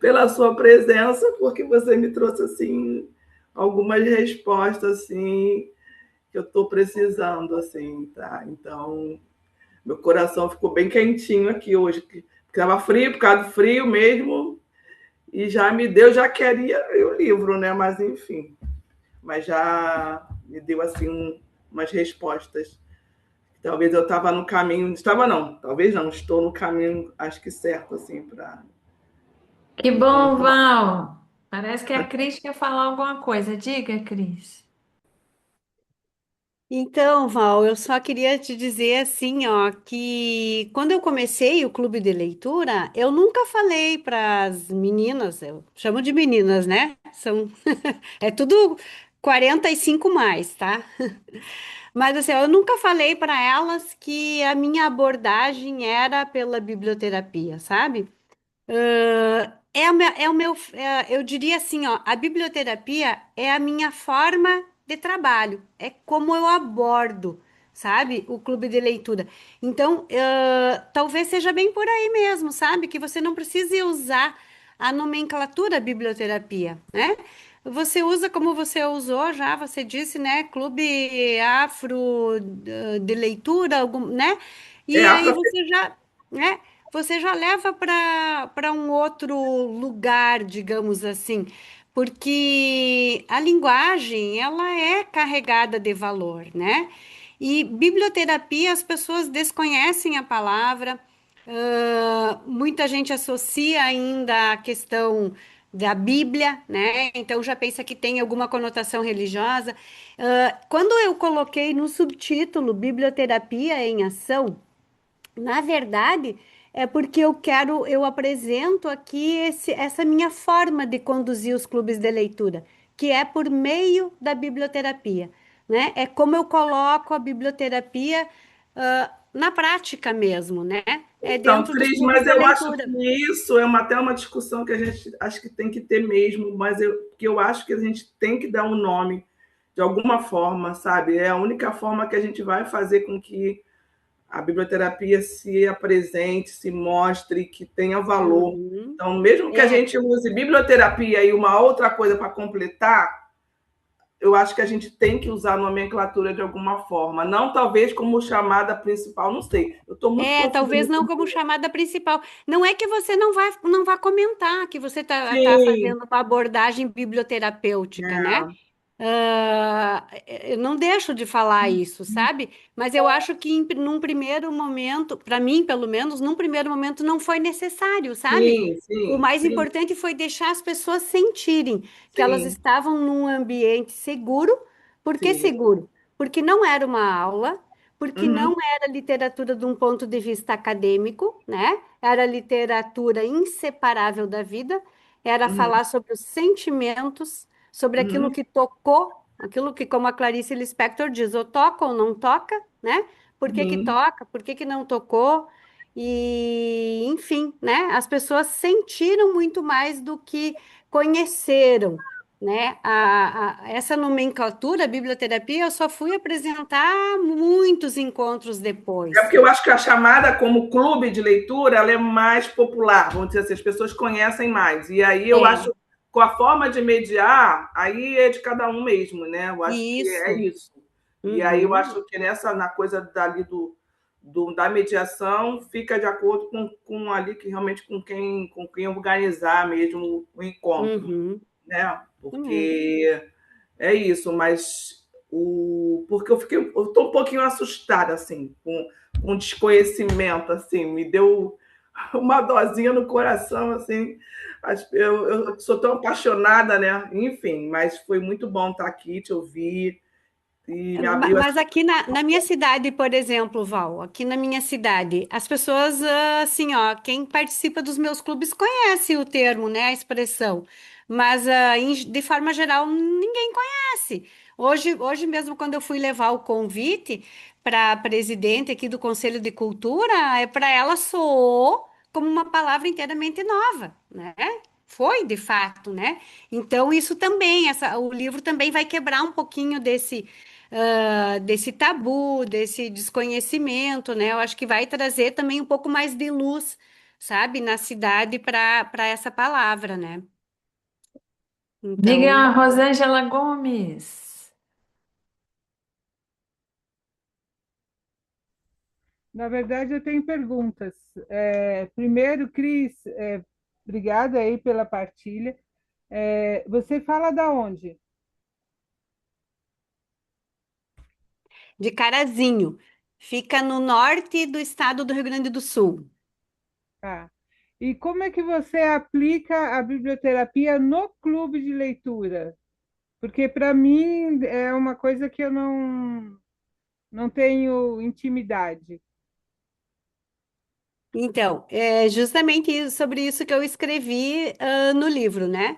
pela sua presença, porque você me trouxe assim algumas respostas assim que eu estou precisando, assim, tá? Então, meu coração ficou bem quentinho aqui hoje, porque estava frio, por causa do frio mesmo, e já queria o livro, né? Mas enfim, mas já me deu assim umas respostas. Talvez eu estava no caminho, estava não, talvez não, estou no caminho, acho que certo, assim, para Que bom, encontrar. Val. Parece que a Cris quer falar alguma coisa. Diga, Cris. Então, Val, eu só queria te dizer assim, ó, que quando eu comecei o clube de leitura, eu nunca falei para as meninas, eu chamo de meninas, né? São é tudo 45 mais, tá? Mas assim, eu nunca falei para elas que a minha abordagem era pela biblioterapia, sabe? É o meu, eu diria assim, ó, a biblioterapia é a minha forma de trabalho, é como eu abordo, sabe, o clube de leitura. Então, talvez seja bem por aí mesmo, sabe, que você não precise usar a nomenclatura biblioterapia, né? Você usa como você usou já, você disse, né? Clube afro de leitura, algum, né? É E aí afro. você já, né? Você já leva para um outro lugar, digamos assim, porque a linguagem, ela é carregada de valor, né? E biblioterapia, as pessoas desconhecem a palavra, muita gente associa ainda a questão da Bíblia, né? Então já pensa que tem alguma conotação religiosa. Quando eu coloquei no subtítulo Biblioterapia em Ação, na verdade, é porque eu apresento aqui essa minha forma de conduzir os clubes de leitura, que é por meio da biblioterapia, né? É como eu coloco a biblioterapia, na prática mesmo, né? É Então, dentro dos Cris, clubes mas de eu acho leitura. que isso é até uma discussão que a gente acho que tem que ter mesmo, mas que eu acho que a gente tem que dar um nome de alguma forma, sabe? É a única forma que a gente vai fazer com que a biblioterapia se apresente, se mostre, que tenha valor. Uhum. Então, mesmo que a É, gente use biblioterapia e uma outra coisa para completar, eu acho que a gente tem que usar a nomenclatura de alguma forma. Não talvez como chamada principal, não sei. Eu estou muito confusa talvez nisso. não como chamada principal. Não é que você não vai comentar que você tá Sim, fazendo uma abordagem biblioterapêutica, né? é, Eu não deixo de falar isso, sabe? Mas eu acho que num primeiro momento, para mim, pelo menos, num primeiro momento não foi necessário, sabe? sim, O sim, mais sim, importante foi deixar as pessoas sentirem que elas sim, estavam num ambiente seguro. Por que sim. seguro? Porque não era uma aula, porque Uhum, não era literatura de um ponto de vista acadêmico, né? Era literatura inseparável da vida, era uhum, falar sobre os sentimentos, sobre aquilo uhum, que tocou, aquilo que, como a Clarice Lispector diz, ou toca ou não toca, né? Por que que uhum. toca, por que que não tocou? E, enfim, né? As pessoas sentiram muito mais do que conheceram, né? Essa nomenclatura, a biblioterapia, eu só fui apresentar muitos encontros É depois. porque eu acho que a chamada como clube de leitura ela é mais popular, vamos dizer assim, as pessoas conhecem mais. E aí eu É, acho com a forma de mediar, aí é de cada um mesmo, né? Eu acho que é isso. isso. E aí eu Uhum, acho que na coisa dali da mediação fica de acordo com ali que realmente com quem organizar mesmo o encontro, uhum. né? É. Porque é isso, mas porque eu tô um pouquinho assustada assim com o desconhecimento, assim, me deu uma dosinha no coração, assim. Eu sou tão apaixonada, né? Enfim, mas foi muito bom estar aqui, te ouvir e me abriu Mas aqui na minha cidade, por exemplo, Val, aqui na minha cidade, as pessoas, assim, ó, quem participa dos meus clubes conhece o termo, né, a expressão, mas de forma geral ninguém conhece. Hoje mesmo, quando eu fui levar o convite para a presidente aqui do Conselho de Cultura, para ela soou como uma palavra inteiramente nova, né? Foi, de fato, né? Então, isso também, o livro também vai quebrar um pouquinho desse tabu, desse desconhecimento, né? Eu acho que vai trazer também um pouco mais de luz, sabe, na cidade para essa palavra, né? Diga, Então, Rosângela Gomes. Na verdade, eu tenho perguntas. Primeiro, Cris, obrigada aí pela partilha. Você fala da onde? de Carazinho, fica no norte do estado do Rio Grande do Sul. Ah, e como é que você aplica a biblioterapia no clube de leitura? Porque para mim é uma coisa que eu não tenho intimidade. Então, é justamente sobre isso que eu escrevi, no livro, né?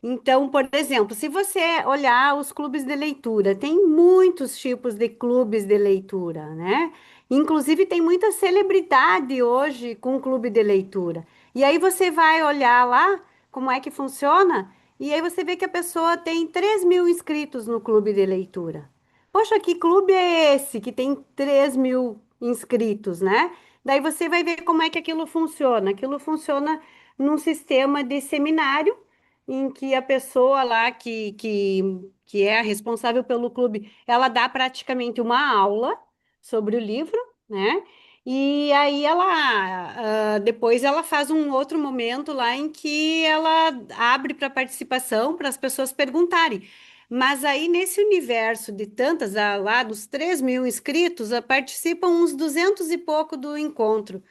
Então, por exemplo, se você olhar os clubes de leitura, tem muitos tipos de clubes de leitura, né? Inclusive, tem muita celebridade hoje com clube de leitura. E aí você vai olhar lá como é que funciona, E aí você vê que a pessoa tem 3.000 inscritos no clube de leitura. Poxa, que clube é esse que tem 3.000 inscritos, né? Daí você vai ver como é que aquilo funciona. Aquilo funciona num sistema de seminário, em que a pessoa lá que é a responsável pelo clube, ela dá praticamente uma aula sobre o livro, né? E aí depois ela faz um outro momento lá em que ela abre para participação, para as pessoas perguntarem. Mas aí nesse universo de tantas, lá dos 3.000 inscritos, participam uns 200 e pouco do encontro.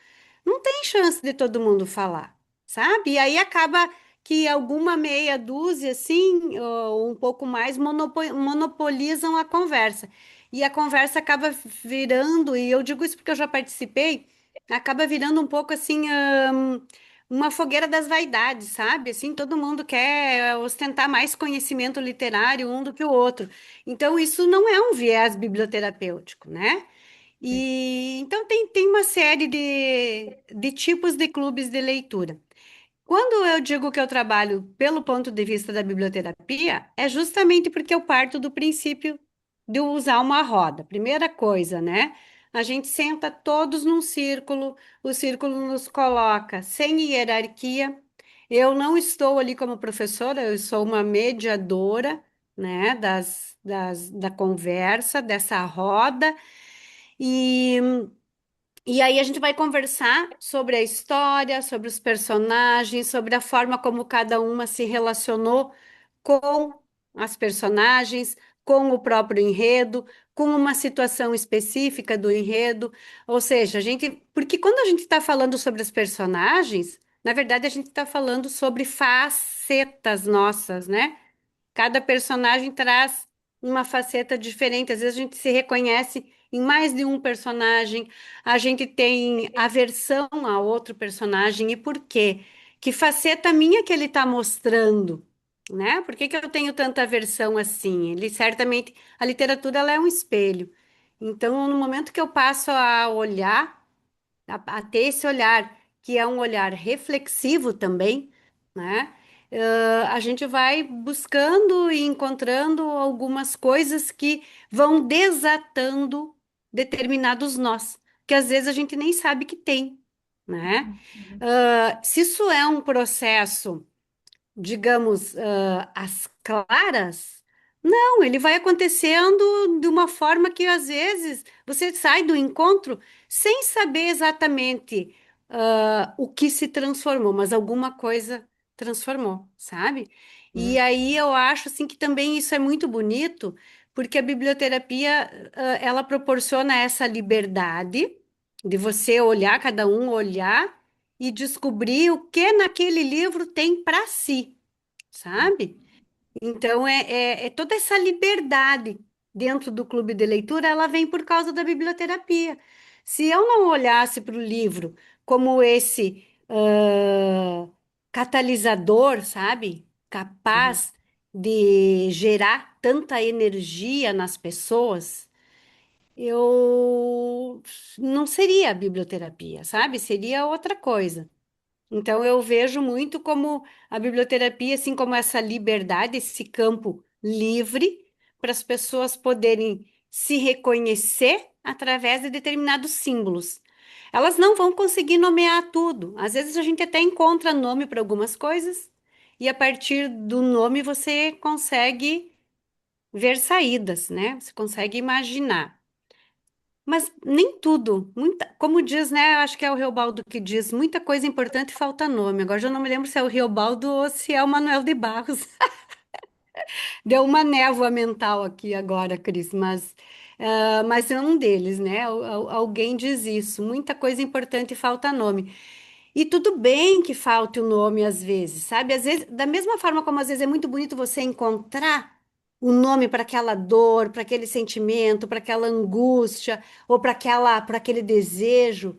Não tem chance de todo mundo falar, sabe? E aí acaba que alguma meia dúzia, assim, ou um pouco mais, monopolizam a conversa. E a conversa acaba virando, e eu digo isso porque eu já participei, acaba virando um pouco assim, uma fogueira das vaidades, sabe? Assim, todo mundo quer ostentar mais conhecimento literário um do que o outro. Então, isso não é um viés biblioterapêutico, né? E então tem uma série de tipos de clubes de leitura. Quando eu digo que eu trabalho pelo ponto de vista da biblioterapia, é justamente porque eu parto do princípio de usar uma roda. Primeira coisa, né? A gente senta todos num círculo, o círculo nos coloca sem hierarquia. Eu não estou ali como professora, eu sou uma mediadora, né, da conversa, dessa roda. E e aí a gente vai conversar sobre a história, sobre os personagens, sobre a forma como cada uma se relacionou com as personagens, com o próprio enredo, com uma situação específica do enredo. Ou seja, porque quando a gente está falando sobre os personagens, na verdade a gente está falando sobre facetas nossas, né? Cada personagem traz uma faceta diferente. Às vezes a gente se reconhece em mais de um personagem, a gente tem aversão a outro personagem. E por quê? Que faceta minha que ele está mostrando, né? Por que que eu tenho tanta aversão assim? Ele certamente, a literatura ela é um espelho. Então, no momento que eu passo a olhar a ter esse olhar, que é um olhar reflexivo também, né? A gente vai buscando e encontrando algumas coisas que vão desatando determinados nós, que às vezes a gente nem sabe que tem, né? Se isso é um processo, digamos, às claras, não, ele vai acontecendo de uma forma que às vezes você sai do encontro sem saber exatamente, o que se transformou, mas alguma coisa transformou, sabe? E Hum, aí eu acho assim que também isso é muito bonito, porque a biblioterapia, ela proporciona essa liberdade de você olhar, cada um olhar e descobrir o que naquele livro tem para si, sabe? Então, é toda essa liberdade dentro do clube de leitura, ela vem por causa da biblioterapia. Se eu não olhasse para o livro como esse catalisador, sabe? uhum, Capaz de gerar tanta energia nas pessoas, eu não seria a biblioterapia, sabe? Seria outra coisa. Então, eu vejo muito como a biblioterapia, assim como essa liberdade, esse campo livre para as pessoas poderem se reconhecer através de determinados símbolos. Elas não vão conseguir nomear tudo. Às vezes a gente até encontra nome para algumas coisas, e a partir do nome você consegue ver saídas, né? Você consegue imaginar. Mas nem tudo, como diz, né? Acho que é o Reobaldo que diz, muita coisa importante falta nome. Agora já não me lembro se é o Reobaldo ou se é o Manuel de Barros. Deu uma névoa mental aqui agora, Cris, mas é um deles, né? Alguém diz isso, muita coisa importante falta nome. E tudo bem que falte o nome às vezes, sabe? Às vezes, da mesma forma como às vezes é muito bonito você encontrar o nome para aquela dor, para aquele sentimento, para aquela angústia, ou para aquele desejo.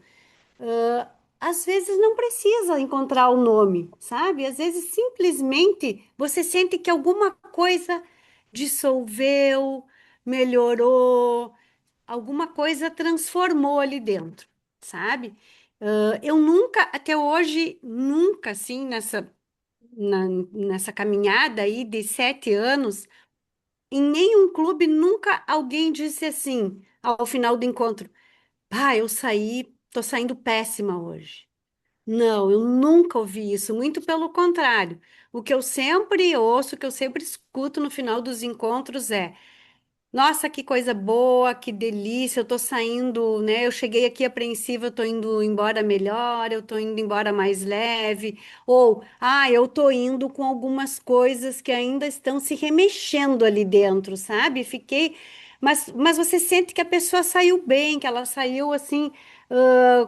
Às vezes não precisa encontrar o nome, sabe? Às vezes simplesmente você sente que alguma coisa dissolveu, melhorou, alguma coisa transformou ali dentro, sabe? Eu nunca, até hoje, nunca, assim, nessa caminhada aí de 7 anos, em nenhum clube nunca alguém disse assim, ao final do encontro, eu saí, tô saindo péssima hoje. Não, eu nunca ouvi isso, muito pelo contrário. O que eu sempre ouço, o que eu sempre escuto no final dos encontros é: nossa, que coisa boa, que delícia, eu tô saindo, né? Eu cheguei aqui apreensiva, eu tô indo embora melhor, eu tô indo embora mais leve. Ou, eu tô indo com algumas coisas que ainda estão se remexendo ali dentro, sabe? Mas você sente que a pessoa saiu bem, que ela saiu assim,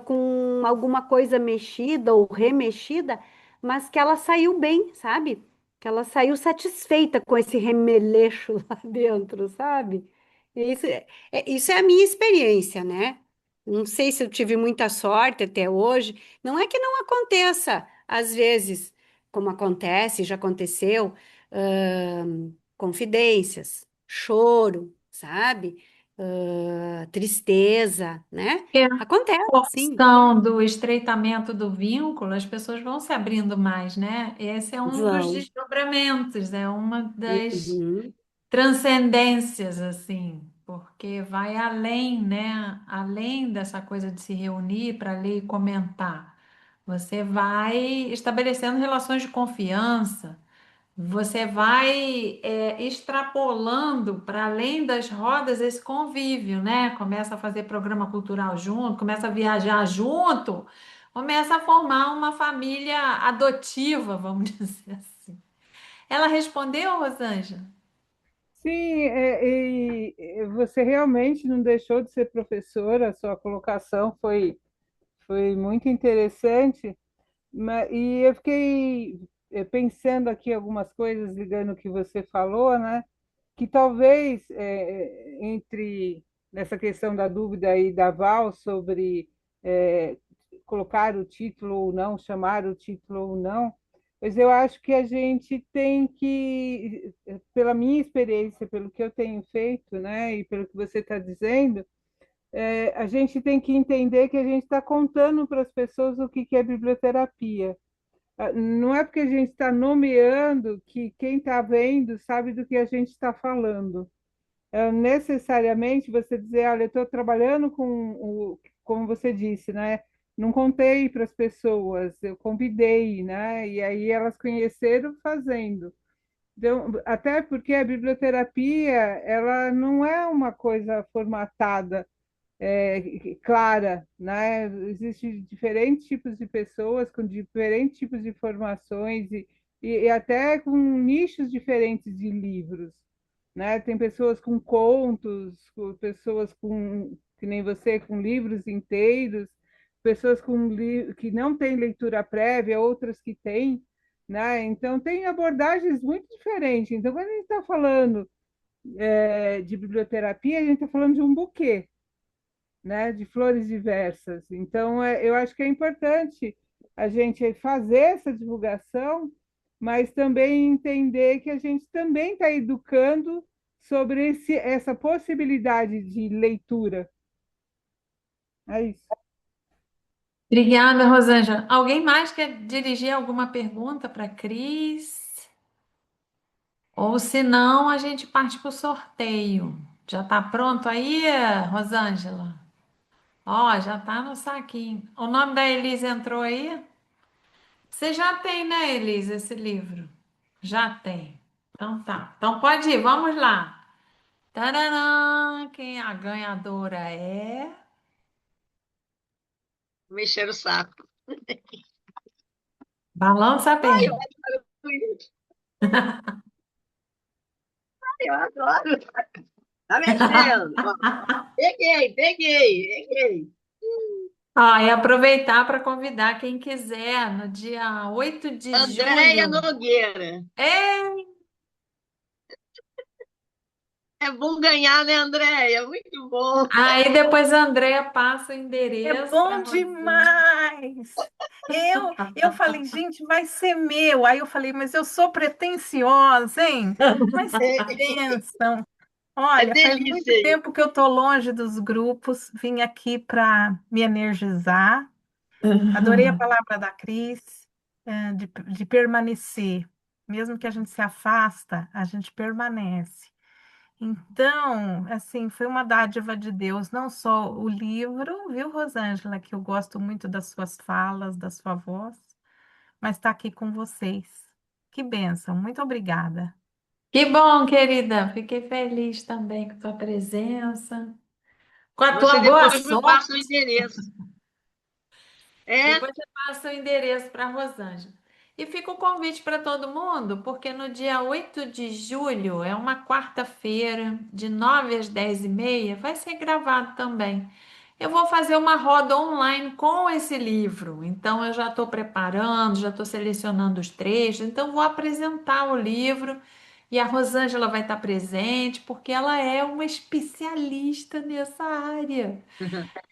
com alguma coisa mexida ou remexida, mas que ela saiu bem, sabe? Que ela saiu satisfeita com esse remeleixo lá dentro, sabe? Isso é a minha experiência, né? Não sei se eu tive muita sorte até hoje. Não é que não aconteça, às vezes, como acontece, já aconteceu, confidências, choro, sabe? Tristeza, né? Que Acontece, sim. porção do estreitamento do vínculo, as pessoas vão se abrindo mais, né? Esse é um dos Vão. desdobramentos, é uma das Uhum. transcendências, assim, porque vai além, né? Além dessa coisa de se reunir para ler e comentar. Você vai estabelecendo relações de confiança, você vai extrapolando para além das rodas esse convívio, né? Começa a fazer programa cultural junto, começa a viajar junto, começa a formar uma família adotiva, vamos dizer assim. Ela respondeu, Rosângela? Sim, e você realmente não deixou de ser professora, a sua colocação foi muito interessante, e eu fiquei pensando aqui algumas coisas, ligando o que você falou, né? Que talvez entre nessa questão da dúvida aí da Val sobre é, colocar o título ou não, chamar o título ou não, mas eu acho que a gente tem que, pela minha experiência, pelo que eu tenho feito, né, e pelo que você está dizendo, a gente tem que entender que a gente está contando para as pessoas o que é biblioterapia. Não é porque a gente está nomeando que quem está vendo sabe do que a gente está falando. Necessariamente você dizer, olha, eu estou trabalhando com como você disse, né? Não contei para as pessoas, eu convidei, né? E aí elas conheceram fazendo. Então, até porque a biblioterapia, ela não é uma coisa formatada, clara, né? Existem diferentes tipos de pessoas com diferentes tipos de formações e até com nichos diferentes de livros, né? Tem pessoas com contos, pessoas com, que nem você, com livros inteiros, pessoas que não têm leitura prévia, outras que têm, né? Então tem abordagens muito diferentes. Então, quando a gente está falando de biblioterapia, a gente está falando de um buquê, né, de flores diversas. Então, eu acho que é importante a gente fazer essa divulgação, mas também entender que a gente também está educando sobre essa possibilidade de leitura. É isso. Obrigada, Rosângela. Alguém mais quer dirigir alguma pergunta para a Cris? Ou se não, a gente parte para o sorteio. Já está pronto aí, Rosângela? Ó, já está no saquinho. O nome da Elise entrou aí? Você já tem, né, Elise, esse livro? Já tem. Então tá. Então pode ir, vamos lá. Tararam, quem a ganhadora é? Mexer o saco. Balança a Ai, eu perna. adoro isso. Eu adoro. Tá mexendo. Ó, peguei. Ah, e aproveitar para convidar quem quiser no dia 8 de Andréia julho. Nogueira. É, É bom ganhar, né, Andréia? Muito bom. aí depois a Andrea passa o É endereço para bom você. demais. Eu falei, gente, vai ser meu. Aí eu falei, mas eu sou pretensiosa, hein? Mas que bênção. É Olha, faz muito delícia isso. tempo que eu estou longe dos grupos. Vim aqui para me energizar. Adorei a palavra da Cris. de permanecer. Mesmo que a gente se afasta, a gente permanece. Então, assim, foi uma dádiva de Deus, não só o livro, viu, Rosângela, que eu gosto muito das suas falas, da sua voz, mas está aqui com vocês. Que bênção, muito obrigada. Que bom, querida. Fiquei feliz também com a tua presença, com a tua Você boa depois me sorte. passa o endereço. É, Depois você passa o endereço para a Rosângela. E fica o convite para todo mundo, porque no dia 8 de julho, é uma quarta-feira, de 9 às 10h30, vai ser gravado também. Eu vou fazer uma roda online com esse livro. Então, eu já estou preparando, já estou selecionando os trechos. Então, vou apresentar o livro e a Rosângela vai estar presente, porque ela é uma especialista nessa área.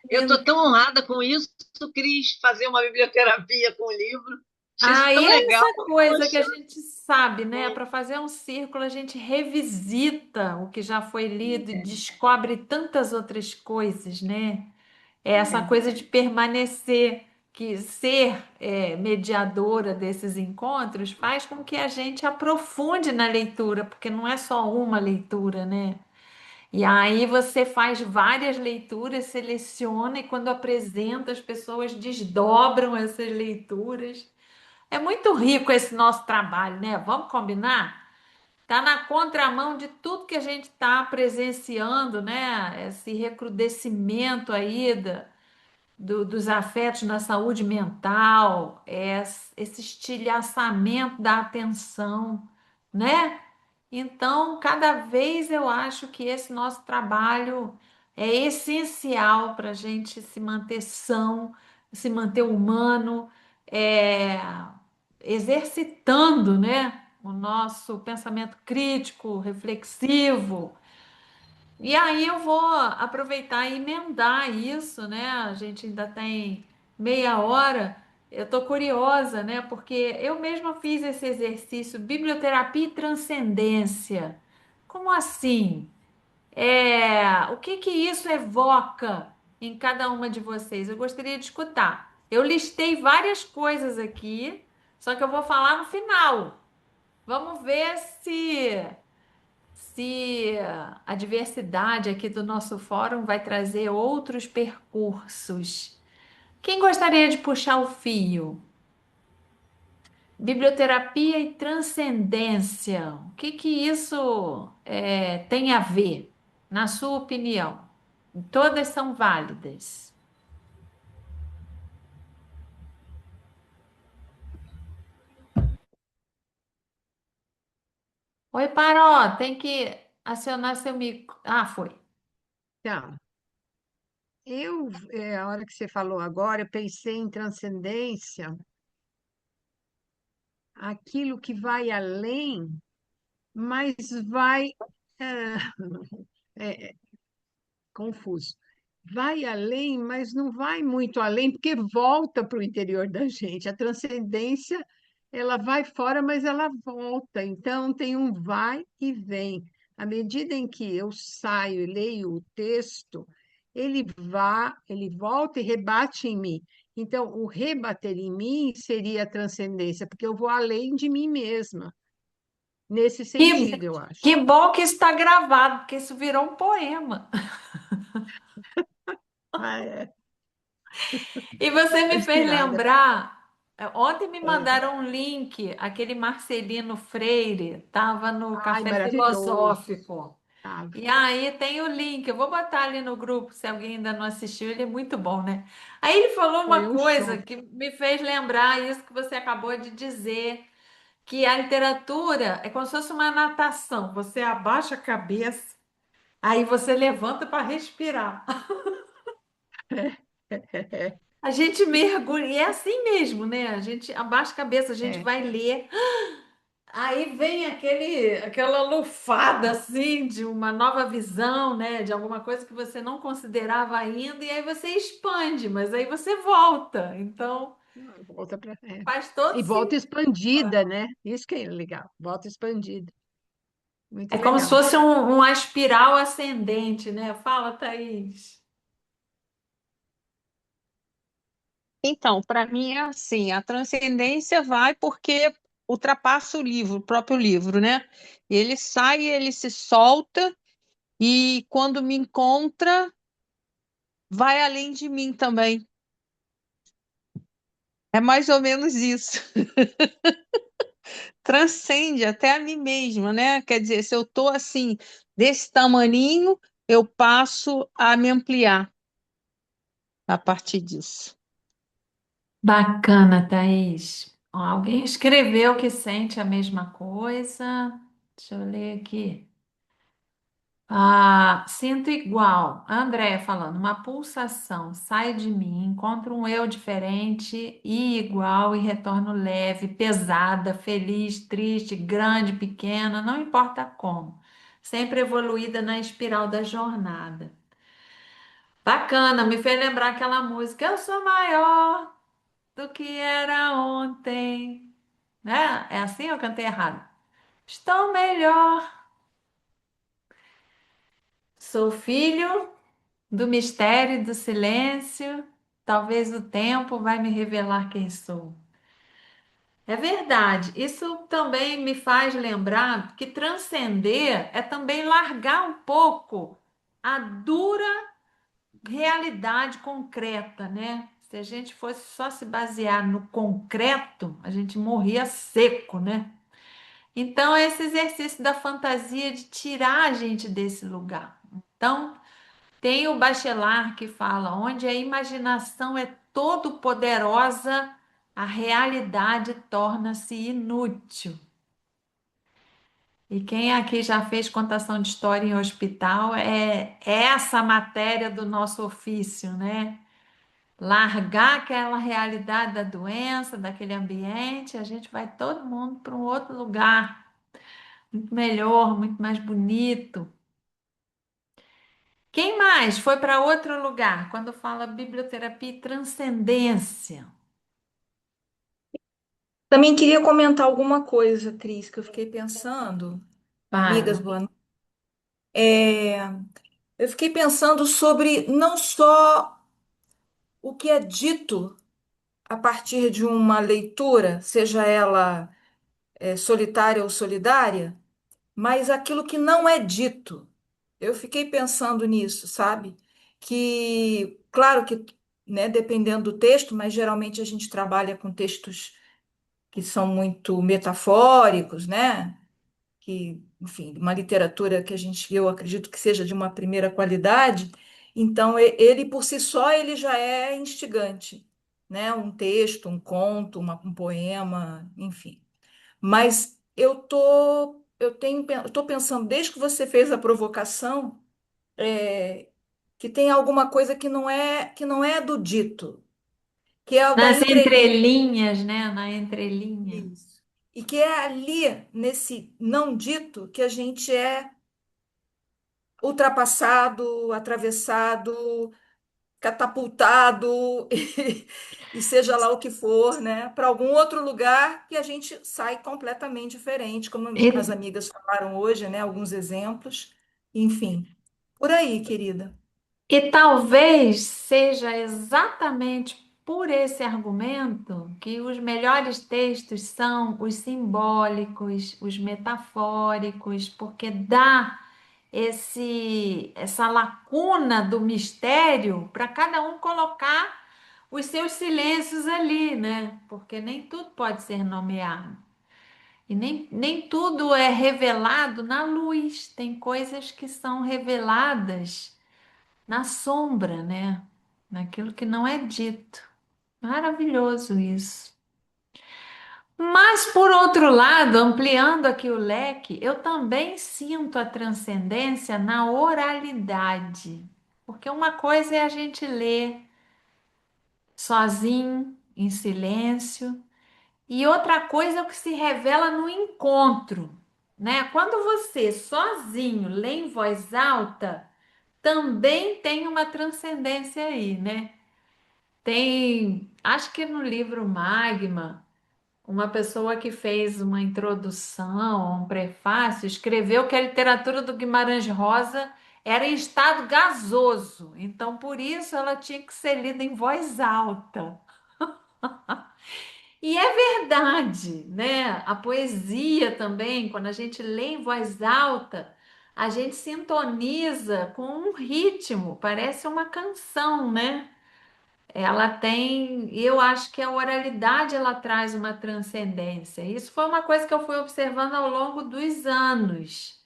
eu estou tão honrada com isso, Cris, fazer uma biblioterapia com o livro. Achei isso Ah, e tão é legal. essa coisa que a Poxa, gente sabe, né? Para fazer um círculo, a gente revisita o que já foi lido e descobre tantas outras coisas, né? É essa coisa de permanecer, que ser mediadora desses encontros faz com que a gente aprofunde na leitura, porque não é só uma leitura, né? E aí você faz várias leituras, seleciona e quando apresenta, as pessoas desdobram essas leituras. É muito rico esse nosso trabalho, né? Vamos combinar? Está na contramão de tudo que a gente está presenciando, né? Esse recrudescimento aí dos afetos na saúde mental, esse estilhaçamento da atenção, né? Então, cada vez eu acho que esse nosso trabalho é essencial para a gente se manter são, se manter humano, é, exercitando, né, o nosso pensamento crítico, reflexivo. E aí eu vou aproveitar e emendar isso, né? A gente ainda tem meia hora. Eu estou curiosa, né? Porque eu mesma fiz esse exercício, biblioterapia e transcendência. Como assim? O que que isso evoca em cada uma de vocês? Eu gostaria de escutar. Eu listei várias coisas aqui, só que eu vou falar no final. Vamos ver se a diversidade aqui do nosso fórum vai trazer outros percursos. Quem gostaria de puxar o fio? Biblioterapia e transcendência. O que que isso tem a ver, na sua opinião? Todas são válidas. Oi, Paró, tem que acionar seu micro. Ah, foi. Então, a hora que você falou agora, eu pensei em transcendência, aquilo que vai além, mas vai. É, é confuso. Vai além, mas não vai muito além, porque volta para o interior da gente. A transcendência, ela vai fora, mas ela volta. Então, tem um vai e vem. À medida em que eu saio e leio o texto, ele volta e rebate em mim. Então, o rebater em mim seria a transcendência, porque eu vou além de mim mesma, nesse Que, sentido, eu acho. que bom que isso está gravado, porque isso virou um poema. Ah, é. E você Tô me fez inspirada. lembrar, ontem me É. mandaram um link, aquele Marcelino Freire, estava no Ai, Café maravilhoso. Filosófico. Tá. E aí tem o link, eu vou botar ali no grupo, se alguém ainda não assistiu, ele é muito bom, né? Aí ele falou Foi uma um coisa show. que me fez lembrar isso que você acabou de dizer, que a literatura é como se fosse uma natação, você abaixa a cabeça, aí você levanta para respirar. A gente mergulha, e é assim mesmo, né? A gente abaixa a cabeça, a gente É, vai ler. Aí vem aquela lufada assim de uma nova visão, né? De alguma coisa que você não considerava ainda, e aí você expande, mas aí você volta. Então volta para. faz todo E volta sentido. expandida, né? Isso que é legal. Volta expandida. Muito É como se legal. fosse uma espiral ascendente, né? Fala, Thaís. Então, para mim é assim, a transcendência vai porque ultrapassa o livro, o próprio livro, né? Ele sai, ele se solta e quando me encontra, vai além de mim também. É mais ou menos isso. Transcende até a mim mesma, né? Quer dizer, se eu estou assim, desse tamaninho, eu passo a me ampliar a partir disso. Bacana, Thaís. Ó, alguém escreveu que sente a mesma coisa. Deixa eu ler aqui. Ah, sinto igual. A Andréia falando, uma pulsação sai de mim, encontro um eu diferente e igual e retorno leve, pesada, feliz, triste, grande, pequena, não importa como. Sempre evoluída na espiral da jornada. Bacana, me fez lembrar aquela música. Eu sou maior do que era ontem. Né? É assim ou eu cantei errado? Estou melhor. Sou filho do mistério e do silêncio. Talvez o tempo vai me revelar quem sou. É verdade. Isso também me faz lembrar que transcender é também largar um pouco a dura realidade concreta, né? Se a gente fosse só se basear no concreto, a gente morria seco, né? Então, é esse exercício da fantasia de tirar a gente desse lugar. Então, tem o Bachelard que fala: onde a imaginação é todo poderosa, a realidade torna-se inútil. E quem aqui já fez contação de história em hospital é essa matéria do nosso ofício, né? Largar aquela realidade da doença, daquele ambiente, a gente vai todo mundo para um outro lugar, muito melhor, muito mais bonito. Quem mais foi para outro lugar quando fala biblioterapia e transcendência? Também queria comentar alguma coisa, Cris, que eu fiquei pensando. Amigas, Fala. boa noite. É, eu fiquei pensando sobre não só o que é dito a partir de uma leitura, seja ela solitária ou solidária, mas aquilo que não é dito. Eu fiquei pensando nisso, sabe? Que, claro que, né, dependendo do texto, mas geralmente a gente trabalha com textos que são muito metafóricos, né? Que, enfim, uma literatura que eu acredito que seja de uma primeira qualidade, então ele por si só ele já é instigante, né? Um texto, um conto, um poema, enfim. Mas eu tô pensando desde que você fez a provocação, é, que tem alguma coisa que não é do dito, que é o da Nas entrelinha. entrelinhas, né? Na entrelinha. Isso. E que é ali, nesse não dito, que a gente é ultrapassado, atravessado, catapultado, e seja lá o que for, né, para algum outro lugar que a gente sai completamente diferente, como as E amigas falaram hoje, né, alguns exemplos, enfim. Por aí, querida. E talvez seja exatamente por esse argumento que os melhores textos são os simbólicos, os metafóricos, porque dá essa lacuna do mistério para cada um colocar os seus silêncios ali, né? Porque nem tudo pode ser nomeado. E nem tudo é revelado na luz. Tem coisas que são reveladas na sombra, né? Naquilo que não é dito. Maravilhoso isso. Mas, por outro lado, ampliando aqui o leque, eu também sinto a transcendência na oralidade. Porque uma coisa é a gente ler sozinho, em silêncio, e outra coisa é o que se revela no encontro, né? Quando você sozinho lê em voz alta, também tem uma transcendência aí, né? Tem, acho que no livro Magma, uma pessoa que fez uma introdução, um prefácio, escreveu que a literatura do Guimarães Rosa era em estado gasoso, então por isso ela tinha que ser lida em voz alta. E é verdade, né? A poesia também, quando a gente lê em voz alta, a gente sintoniza com um ritmo, parece uma canção, né? Ela tem, e eu acho que a oralidade ela traz uma transcendência. Isso foi uma coisa que eu fui observando ao longo dos anos,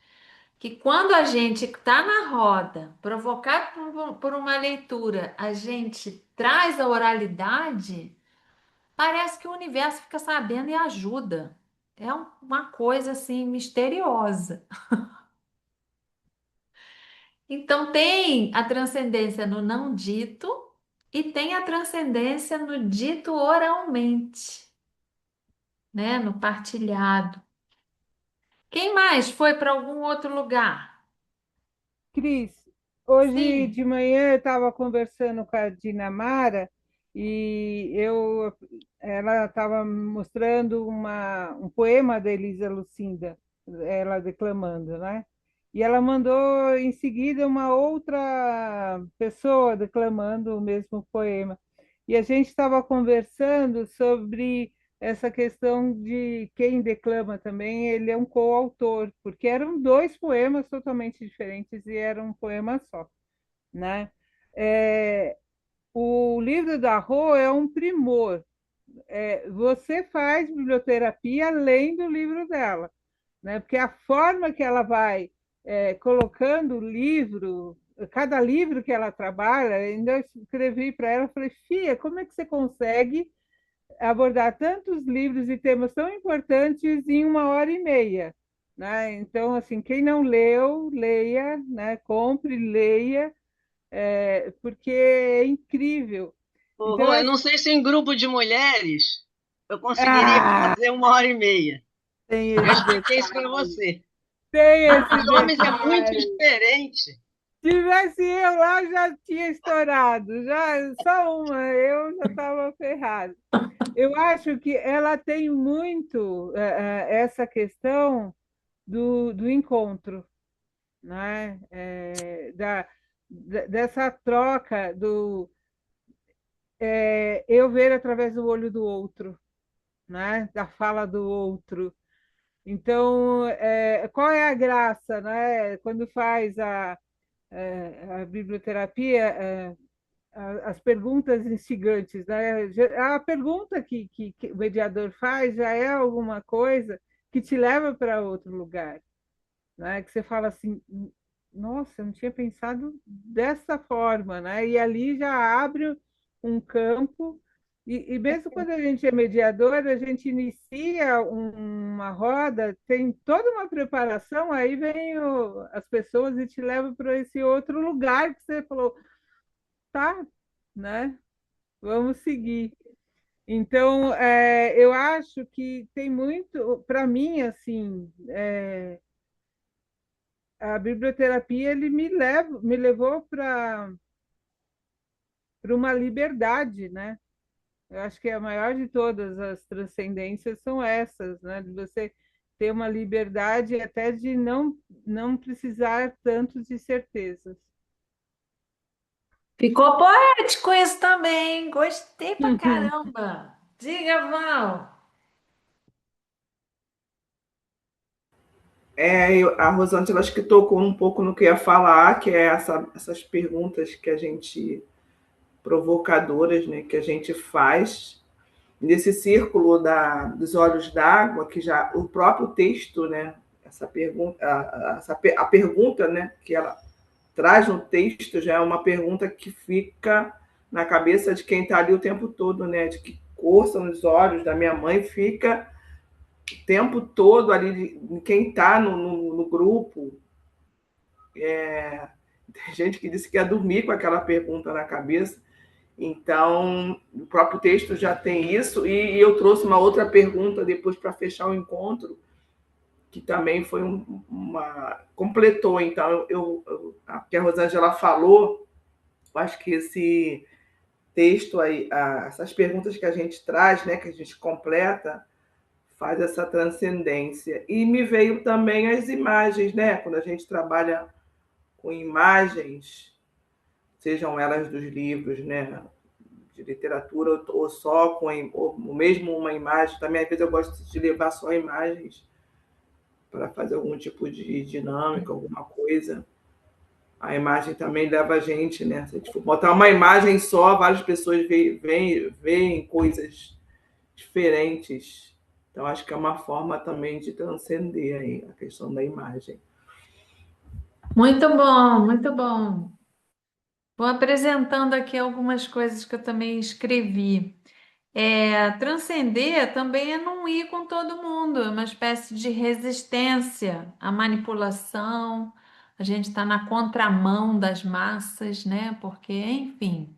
que quando a gente está na roda, provocado por uma leitura, a gente traz a oralidade. Parece que o universo fica sabendo e ajuda. É uma coisa assim misteriosa. Então tem a transcendência no não dito e tem a transcendência no dito oralmente, né? No partilhado. Quem mais foi para algum outro lugar? Cris, hoje Sim. de manhã eu estava conversando com a Dinamara e ela estava mostrando um poema da Elisa Lucinda, ela declamando, né? E ela mandou em seguida uma outra pessoa declamando o mesmo poema. E a gente estava conversando sobre essa questão de quem declama também, ele é um coautor, porque eram dois poemas totalmente diferentes e era um poema só, né? É, o livro da Rô é um primor. Você faz biblioterapia além do livro dela, né? Porque a forma que ela vai colocando o livro, cada livro que ela trabalha, ainda escrevi para ela, falei, Fia, como é que você consegue abordar tantos livros e temas tão importantes em 1 hora e meia, né? Então, assim, quem não leu, leia, né? Compre, leia, porque é incrível. Então, Eu não sei se em grupo de mulheres eu conseguiria ah, fazer 1 hora e meia. tem Já esse expliquei isso para detalhe, você. tem Grupo esse de homens é muito detalhe. diferente. Tivesse eu lá, já tinha estourado, já só uma, eu já estava ferrado. Eu acho que ela tem muito essa questão do encontro, né? Dessa troca eu ver através do olho do outro, né? Da fala do outro. Então, qual é a graça, né? Quando faz a biblioterapia, as perguntas instigantes, né? A pergunta que o mediador faz já é alguma coisa que te leva para outro lugar, né? Que você fala assim, nossa, eu não tinha pensado dessa forma, né? E ali já abre um campo. E mesmo quando a gente é mediador, a gente inicia uma roda, tem toda uma preparação, aí vem as pessoas e te levam para esse outro lugar que você falou, tá, né? Vamos seguir. Então, eu acho que tem muito, para mim, assim, a biblioterapia ele me levou para uma liberdade, né? Eu acho que a maior de todas as transcendências são essas, né? De você ter uma liberdade até de não precisar tanto de certezas. Ficou poético isso também. Gostei pra caramba. Diga, Val. A Rosângela acho que tocou um pouco no que eu ia falar, que é essas perguntas que a gente provocadoras, né, que a gente faz nesse círculo dos olhos d'água, que já o próprio texto, né, essa pergunta, a pergunta, né, que ela traz no texto já é uma pergunta que fica na cabeça de quem está ali o tempo todo, né, de que cor são os olhos da minha mãe, fica o tempo todo ali de quem está no grupo. Tem gente que disse que ia dormir com aquela pergunta na cabeça. Então, o próprio texto já tem isso, e eu trouxe uma outra pergunta depois para fechar o encontro, que também foi completou. Então, a que a Rosângela falou, eu acho que esse texto aí, essas perguntas que a gente traz, né, que a gente completa, faz essa transcendência. E me veio também as imagens, né? Quando a gente trabalha com imagens, sejam elas dos livros, né, de literatura, ou só ou mesmo uma imagem. Também, às vezes, eu gosto de levar só imagens para fazer algum tipo de dinâmica, alguma coisa. A imagem também leva a gente, né? Se a gente for botar uma imagem só, várias pessoas veem coisas diferentes. Então, acho que é uma forma também de transcender aí a questão da imagem. Muito bom, muito bom. Vou apresentando aqui algumas coisas que eu também escrevi. Transcender também é não ir com todo mundo, é uma espécie de resistência à manipulação. A gente está na contramão das massas, né? Porque, enfim,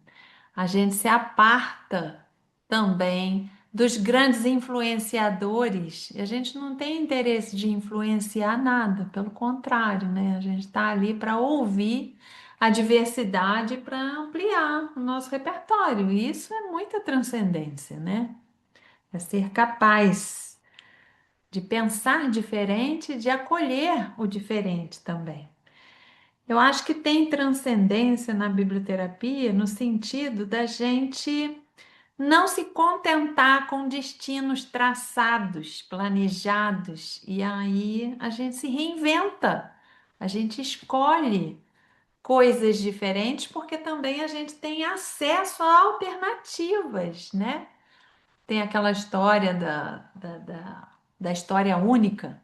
a gente se aparta também dos grandes influenciadores. E a gente não tem interesse de influenciar nada, pelo contrário, né? A gente está ali para ouvir a diversidade, para ampliar o nosso repertório. E isso é muita transcendência, né? É ser capaz de pensar diferente, de acolher o diferente também. Eu acho que tem transcendência na biblioterapia no sentido da gente não se contentar com destinos traçados, planejados, e aí a gente se reinventa, a gente escolhe coisas diferentes porque também a gente tem acesso a alternativas, né? Tem aquela história da história única.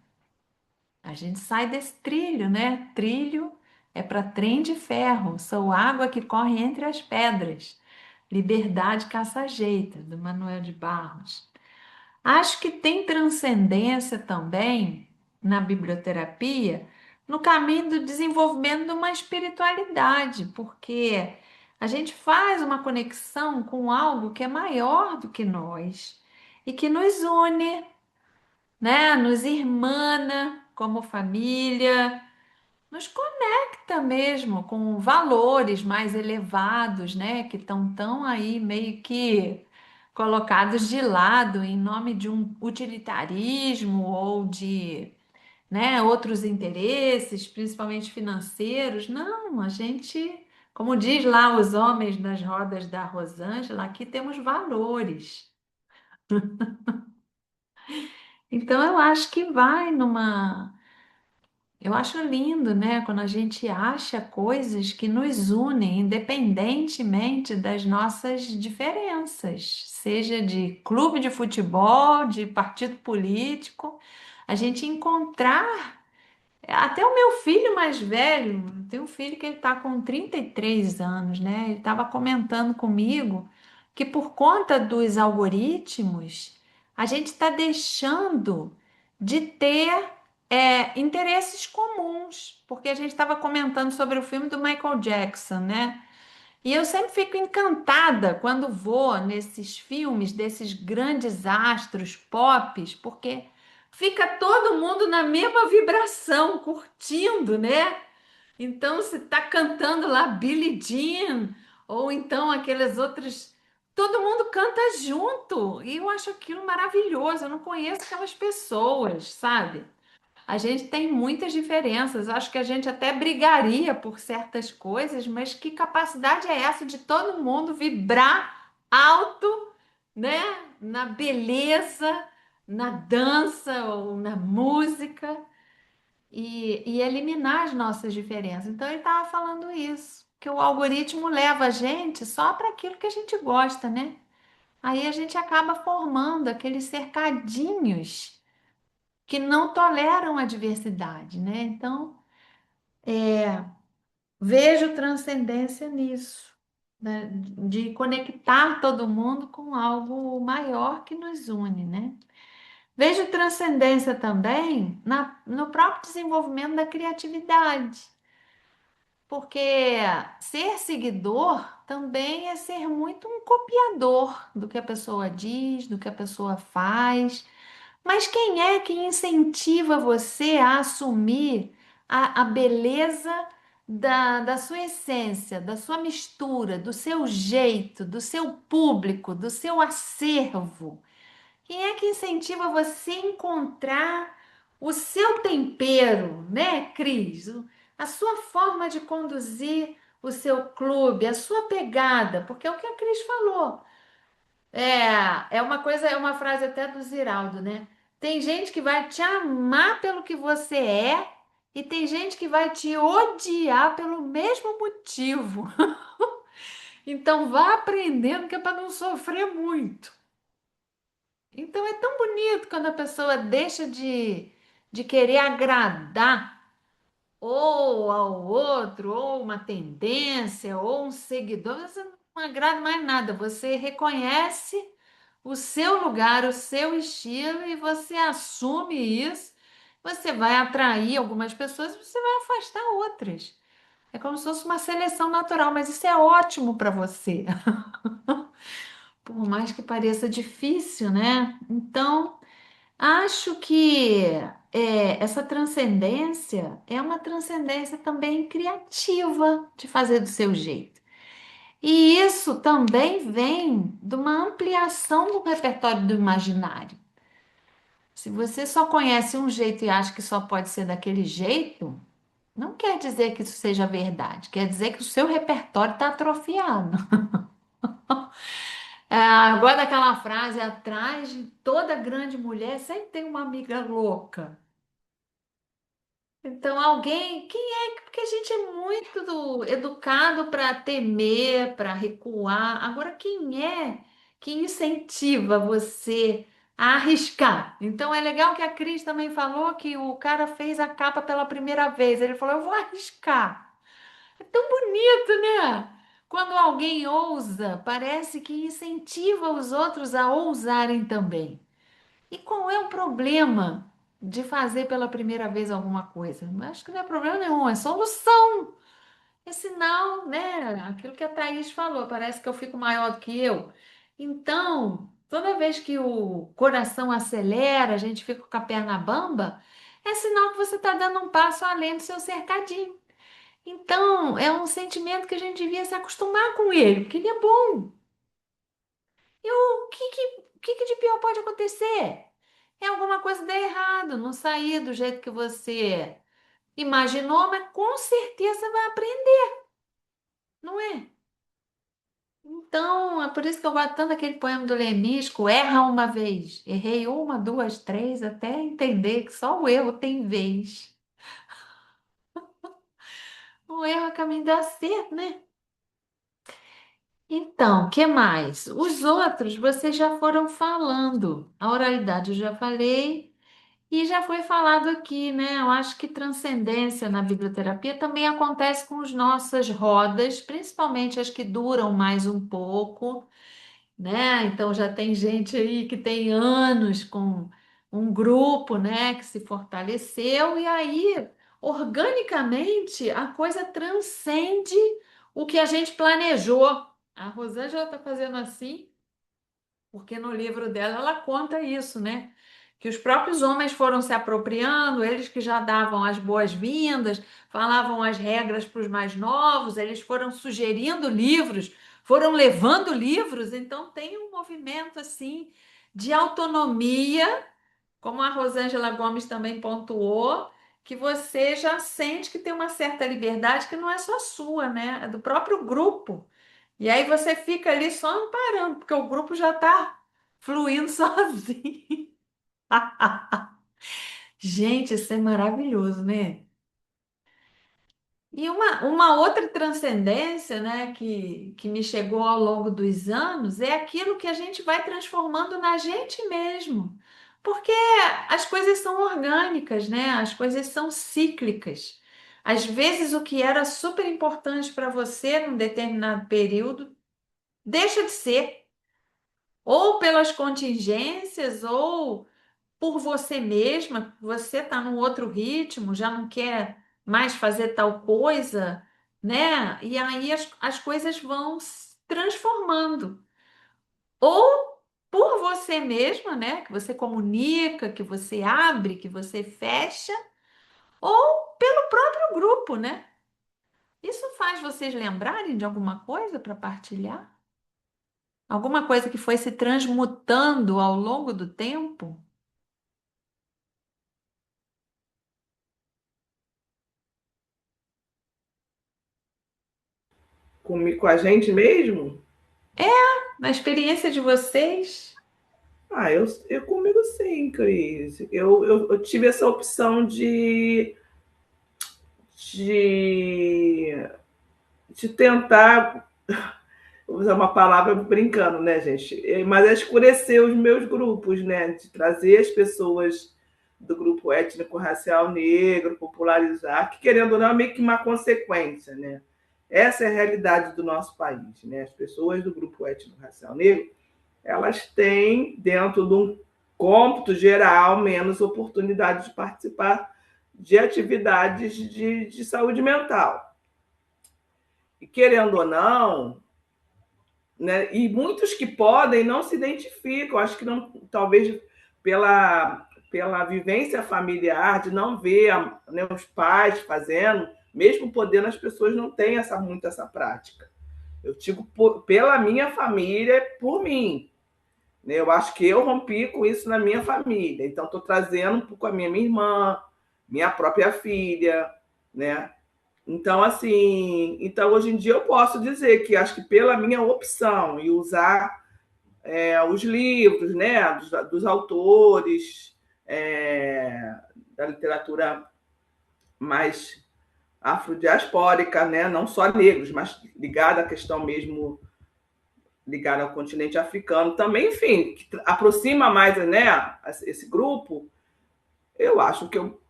A gente sai desse trilho, né? Trilho é para trem de ferro, sou água que corre entre as pedras. Liberdade caça-jeita, do Manuel de Barros. Acho que tem transcendência também na biblioterapia no caminho do desenvolvimento de uma espiritualidade, porque a gente faz uma conexão com algo que é maior do que nós e que nos une, né? Nos irmana como família, nos conecta mesmo com valores mais elevados, né? Que estão tão aí meio que colocados de lado em nome de um utilitarismo ou de, né, outros interesses, principalmente financeiros. Não, a gente, como diz lá os homens das rodas da Rosângela, aqui temos valores. Então eu acho que vai numa. Eu acho lindo, né, quando a gente acha coisas que nos unem, independentemente das nossas diferenças, seja de clube de futebol, de partido político, a gente encontrar. Até o meu filho mais velho, tem um filho que ele está com 33 anos, né? Ele estava comentando comigo que por conta dos algoritmos, a gente está deixando de ter interesses comuns, porque a gente estava comentando sobre o filme do Michael Jackson, né? E eu sempre fico encantada quando vou nesses filmes desses grandes astros pop, porque fica todo mundo na mesma vibração, curtindo, né? Então, se tá cantando lá Billie Jean, ou então aqueles outros, todo mundo canta junto. E eu acho aquilo maravilhoso. Eu não conheço aquelas pessoas, sabe? A gente tem muitas diferenças. Acho que a gente até brigaria por certas coisas, mas que capacidade é essa de todo mundo vibrar alto, né? Na beleza, na dança ou na música e eliminar as nossas diferenças. Então ele estava falando isso, que o algoritmo leva a gente só para aquilo que a gente gosta, né? Aí a gente acaba formando aqueles cercadinhos que não toleram a diversidade, né? Então, vejo transcendência nisso, né? De conectar todo mundo com algo maior que nos une, né? Vejo transcendência também no próprio desenvolvimento da criatividade, porque ser seguidor também é ser muito um copiador do que a pessoa diz, do que a pessoa faz. Mas quem é que incentiva você a assumir a beleza da sua essência, da sua mistura, do seu jeito, do seu público, do seu acervo? Quem é que incentiva você a encontrar o seu tempero, né, Cris? A sua forma de conduzir o seu clube, a sua pegada, porque é o que a Cris falou. É uma coisa, é uma frase até do Ziraldo, né? Tem gente que vai te amar pelo que você é e tem gente que vai te odiar pelo mesmo motivo. Então vá aprendendo que é para não sofrer muito. Então é tão bonito quando a pessoa deixa de querer agradar ou ao outro, ou uma tendência, ou um seguidor. Você não agrada mais nada. Você reconhece o seu lugar, o seu estilo e você assume isso. Você vai atrair algumas pessoas e você vai afastar outras. É como se fosse uma seleção natural, mas isso é ótimo para você. Por mais que pareça difícil, né? Então, acho que essa transcendência é uma transcendência também criativa de fazer do seu jeito. E isso também vem de uma ampliação do repertório do imaginário. Se você só conhece um jeito e acha que só pode ser daquele jeito, não quer dizer que isso seja verdade, quer dizer que o seu repertório está atrofiado. Agora, daquela frase, atrás de toda grande mulher sempre tem uma amiga louca. Então, alguém, quem é? Porque a gente é muito educado para temer, para recuar. Agora, quem é que incentiva você a arriscar? Então, é legal que a Cris também falou que o cara fez a capa pela primeira vez. Ele falou: Eu vou arriscar. É tão bonito, né? Quando alguém ousa, parece que incentiva os outros a ousarem também. E qual é o problema de fazer pela primeira vez alguma coisa? Acho que não é problema nenhum, é solução. É sinal, né? Aquilo que a Thaís falou, parece que eu fico maior do que eu. Então, toda vez que o coração acelera, a gente fica com a perna bamba, é sinal que você está dando um passo além do seu cercadinho. Então, é um sentimento que a gente devia se acostumar com ele, porque ele é bom. E o que de pior pode acontecer? É alguma coisa dar errado, não sair do jeito que você imaginou, mas com certeza vai aprender, não é? Então, é por isso que eu gosto tanto daquele poema do Lemisco, erra uma vez. Errei uma, duas, três, até entender que só o erro tem vez. O erro é caminho do acerto, né? Então, que mais? Os outros, vocês já foram falando. A oralidade eu já falei. E já foi falado aqui, né? Eu acho que transcendência na biblioterapia também acontece com as nossas rodas, principalmente as que duram mais um pouco, né? Então já tem gente aí que tem anos com um grupo, né, que se fortaleceu, e aí, organicamente, a coisa transcende o que a gente planejou. A Rosângela está fazendo assim. Porque no livro dela ela conta isso, né? Que os próprios homens foram se apropriando, eles que já davam as boas-vindas, falavam as regras para os mais novos, eles foram sugerindo livros, foram levando livros, então tem um movimento assim de autonomia, como a Rosângela Gomes também pontuou, que você já sente que tem uma certa liberdade que não é só sua, né? É do próprio grupo. E aí você fica ali só amparando, porque o grupo já está fluindo sozinho. Gente, isso é maravilhoso, né? E uma outra transcendência, né, que me chegou ao longo dos anos é aquilo que a gente vai transformando na gente mesmo. Porque as coisas são orgânicas, né? As coisas são cíclicas. Às vezes, o que era super importante para você num determinado período deixa de ser. Ou pelas contingências, ou por você mesma, você está num outro ritmo, já não quer mais fazer tal coisa, né? E aí as coisas vão se transformando. Ou por você mesma, né? Que você comunica, que você abre, que você fecha, ou pelo próprio grupo, né? Isso faz vocês lembrarem de alguma coisa para partilhar? Alguma coisa que foi se transmutando ao longo do tempo? Com a gente mesmo? Na experiência de vocês? Eu comigo sim, Cris. Eu tive essa opção de, de tentar, vou usar uma palavra brincando, né, gente? Mas é escurecer os meus grupos, né? De trazer as pessoas do grupo étnico-racial negro, popularizar, que querendo ou não é meio que uma consequência, né? Essa é a realidade do nosso país, né? As pessoas do grupo étnico-racial negro, elas têm, dentro de um cômputo geral, menos oportunidade de participar de atividades de saúde mental. E querendo ou não, né? E muitos que podem não se identificam, acho que não, talvez pela vivência familiar, de não ver, né, os pais fazendo, mesmo podendo, as pessoas não têm muito essa prática. Eu digo pela minha família, por mim. Né? Eu acho que eu rompi com isso na minha família. Então, estou trazendo um pouco a minha irmã, minha própria filha, né? Então, assim, então hoje em dia eu posso dizer que acho que pela minha opção e usar os livros, né, dos autores, da literatura mais afrodiaspórica, né, não só negros, mas ligada à questão mesmo ligada ao continente africano também, enfim, que aproxima mais, né, esse grupo. Eu acho que eu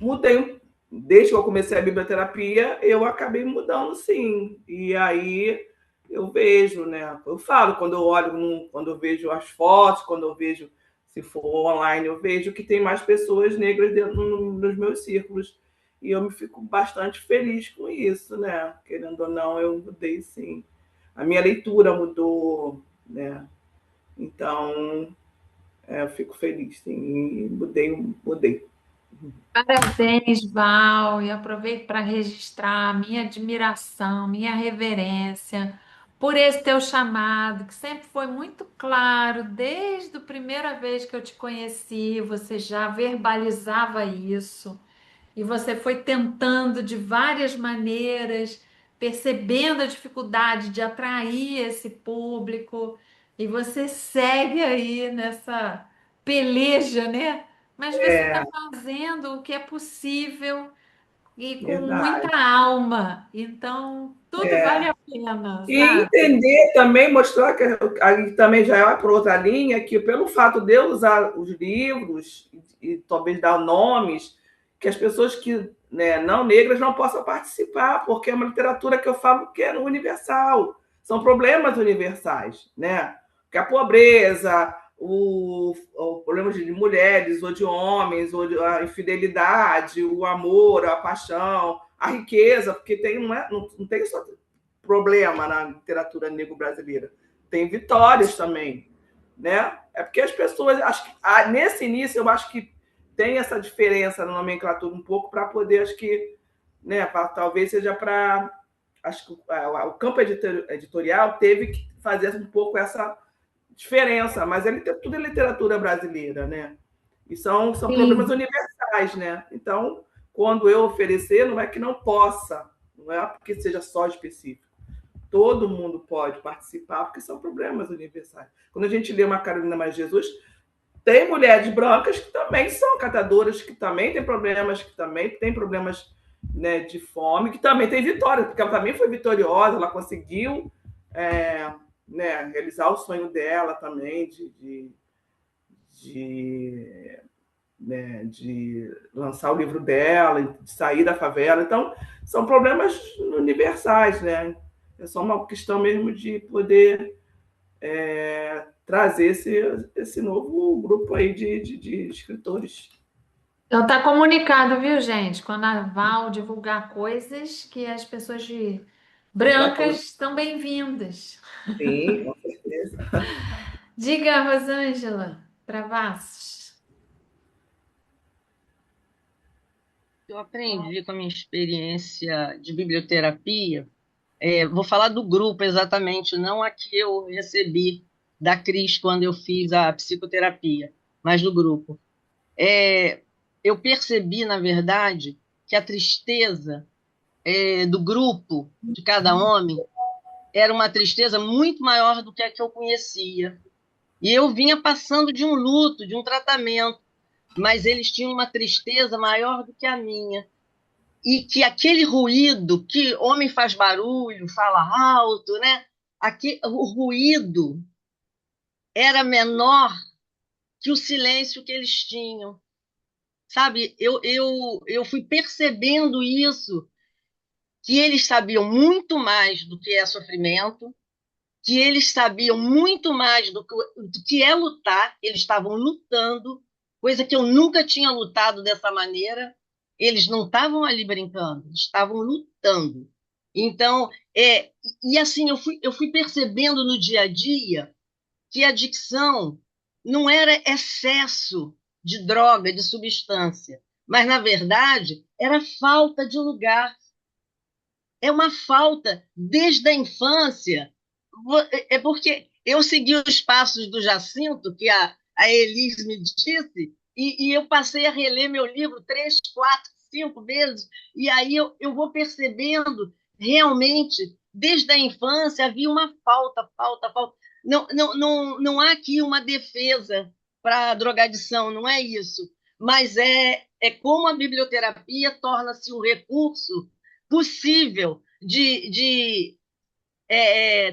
mudei. Desde que eu comecei a biblioterapia, eu acabei mudando, sim. E aí eu vejo, né? Eu falo, quando eu olho, quando eu vejo as fotos, quando eu vejo, se for online, eu vejo que tem mais pessoas negras dentro nos meus círculos. E eu me fico bastante feliz com isso, né? Querendo ou não, eu mudei, sim. A minha leitura mudou, né? Então, eu fico feliz, sim. E mudei. Parabéns, Val, e aproveito para registrar minha admiração, minha reverência por esse teu chamado, que sempre foi muito claro, desde a primeira vez que eu te conheci, você já verbalizava isso. E você foi tentando de várias maneiras, percebendo a dificuldade de atrair esse público, e você segue aí nessa peleja, né? Mas você está fazendo o que é possível e com muita Verdade. alma. Então, tudo vale a pena, E sabe? entender também, mostrar que aí também já é para outra linha, que pelo fato de eu usar os livros e talvez dar nomes, que as pessoas que, né, não negras não possam participar, porque é uma literatura que eu falo que é universal, são problemas universais, né? Que a pobreza, o problema de mulheres ou de homens, ou a infidelidade, o amor, a paixão, a riqueza, porque não tem só problema na literatura negro-brasileira. Tem vitórias também, né? É porque as pessoas, acho que nesse início eu acho que tem essa diferença na nomenclatura um pouco para poder, acho que, né, talvez seja para, acho que o campo editorial teve que fazer um pouco essa diferença, mas tudo é literatura brasileira, né? E são problemas Sim. universais, né? Então, quando eu oferecer, não é que não possa, não é porque seja só específico. Todo mundo pode participar, porque são problemas universais. Quando a gente lê uma Carolina Maria de Jesus, tem mulheres brancas que também são catadoras, que também têm problemas, que também têm problemas, né, de fome, que também tem vitória, porque ela também foi vitoriosa, ela conseguiu, né, realizar o sonho dela também de, né, de lançar o livro dela, de sair da favela. Então, são problemas universais, né? É só uma questão mesmo de poder trazer esse novo grupo aí de escritores. Então tá comunicado, viu, gente? Quando a Val divulgar coisas que as pessoas São para brancas todos. estão bem-vindas. Sim, com certeza. Diga, Rosângela Travassos. Eu aprendi com a minha experiência de biblioterapia. Vou falar do grupo exatamente, não a que eu recebi da Cris quando eu fiz a psicoterapia, mas do grupo. Eu percebi, na verdade, que a tristeza do grupo, de cada homem, era uma tristeza muito maior do que a que eu conhecia. E eu vinha passando de um luto, de um tratamento, mas eles tinham uma tristeza maior do que a minha. E que aquele ruído, que homem faz barulho, fala alto, né? Aqui, o ruído era menor que o silêncio que eles tinham. Sabe, eu fui percebendo isso, que eles sabiam muito mais do que é sofrimento, que eles sabiam muito mais do que é lutar, eles estavam lutando, coisa que eu nunca tinha lutado dessa maneira. Eles não estavam ali brincando, eles estavam lutando. Então, e assim, eu fui percebendo no dia a dia que a adicção não era excesso de droga, de substância, mas, na verdade, era falta de lugar. É uma falta desde a infância. É porque eu segui os passos do Jacinto, que a Elis me disse, e eu passei a reler meu livro 3, 4, 5 vezes, e aí eu vou percebendo realmente, desde a infância, havia uma falta, falta, falta. Não, não, não, não há aqui uma defesa para a drogadição, não é isso. Mas é como a biblioterapia torna-se um recurso possível de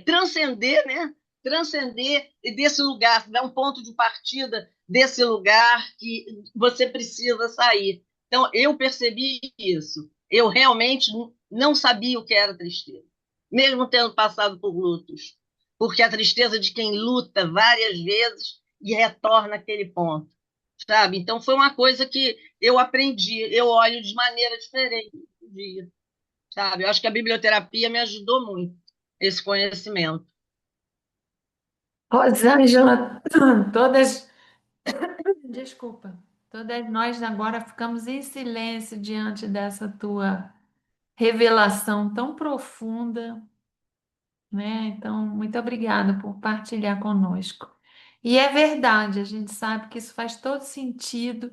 transcender, né? Transcender desse lugar, dar um ponto de partida desse lugar que você precisa sair. Então, eu percebi isso. Eu realmente não sabia o que era tristeza, mesmo tendo passado por lutos, porque a tristeza de quem luta várias vezes e retorna àquele ponto, sabe? Então, foi uma coisa que eu aprendi, eu olho de maneira diferente hoje em dia, sabe? Eu acho que a biblioterapia me ajudou muito, esse conhecimento. Rosângela, todas, desculpa, todas nós agora ficamos em silêncio diante dessa tua revelação tão profunda, né? Então, muito obrigada por partilhar conosco. E é verdade, a gente sabe que isso faz todo sentido,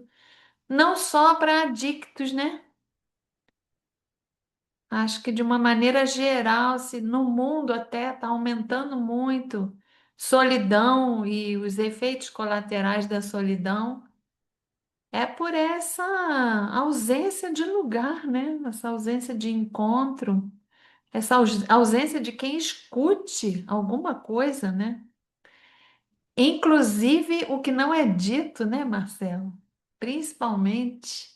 não só para adictos, né? Acho que de uma maneira geral, se no mundo até está aumentando muito solidão e os efeitos colaterais da solidão, é por essa ausência de lugar, né? Essa ausência de encontro, essa ausência de quem escute alguma coisa, né? Inclusive o que não é dito, né, Marcelo? Principalmente.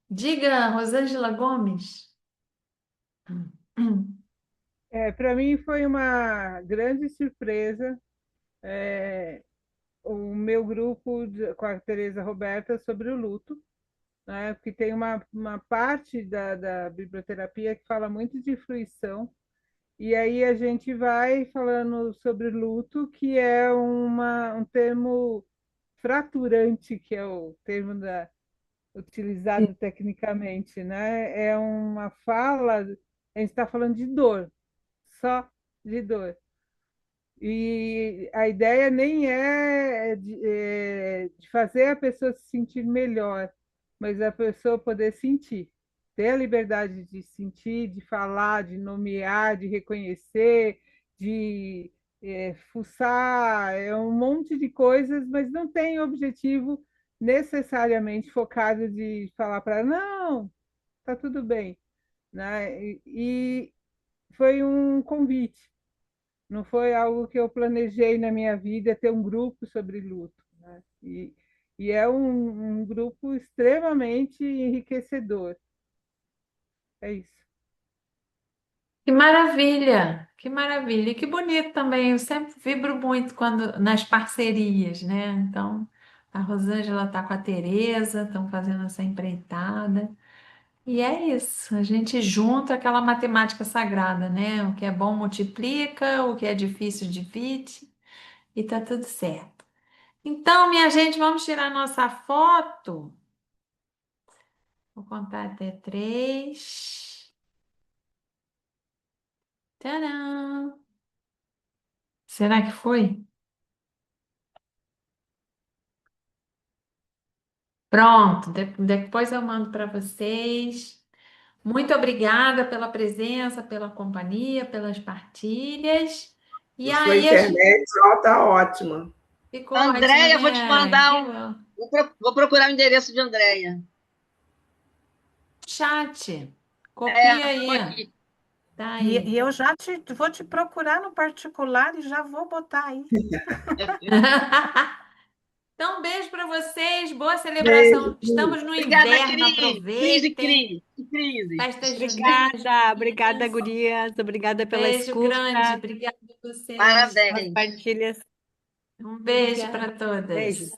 Diga, Rosângela Gomes. Para mim foi uma grande surpresa o meu grupo com a Teresa Roberta sobre o luto, né? Porque tem uma parte da biblioterapia que fala muito de fruição, e aí a gente vai falando sobre luto, que é um termo fraturante, que é o termo utilizado tecnicamente, né? É uma fala, a gente está falando de dor, só de dor. E a ideia nem é de fazer a pessoa se sentir melhor, mas a pessoa poder sentir, ter a liberdade de sentir, de falar, de nomear, de reconhecer, de fuçar, é um monte de coisas, mas não tem objetivo necessariamente focado de falar para não, tá tudo bem, né? E foi um convite, não foi algo que eu planejei na minha vida ter um grupo sobre luto, né? E é um grupo extremamente enriquecedor. É isso. Que maravilha, que maravilha. E que bonito também. Eu sempre vibro muito quando nas parcerias, né? Então, a Rosângela está com a Tereza, estão fazendo essa empreitada. E é isso, a gente junta aquela matemática sagrada, né? O que é bom multiplica, o que é difícil divide, e tá tudo certo. Então, minha gente, vamos tirar nossa foto. Vou contar até 3. Tcharam! Será que foi? Pronto, depois eu mando para vocês. Muito obrigada pela presença, pela companhia, pelas partilhas. E A sua aí, internet está ótima. ficou ótimo, Andréia, vou te né? mandar Que um. bom. Vou procurar o endereço de Andréia. Chat. Copia É, tô aí. aqui. Tá E, aí. e eu já vou te procurar no particular e já vou botar aí. Então, um beijo para vocês. Boa Beijo, celebração. Cris. Estamos no Obrigada, inverno. Cris. Cris e Aproveitem. Cris. E Crises. Festas juninas. Obrigada, gurias. Obrigada pela Beijo grande. escuta, Obrigada a vocês. pelas Parabéns. partilhas. Um beijo Obrigada. para todas. Beijo.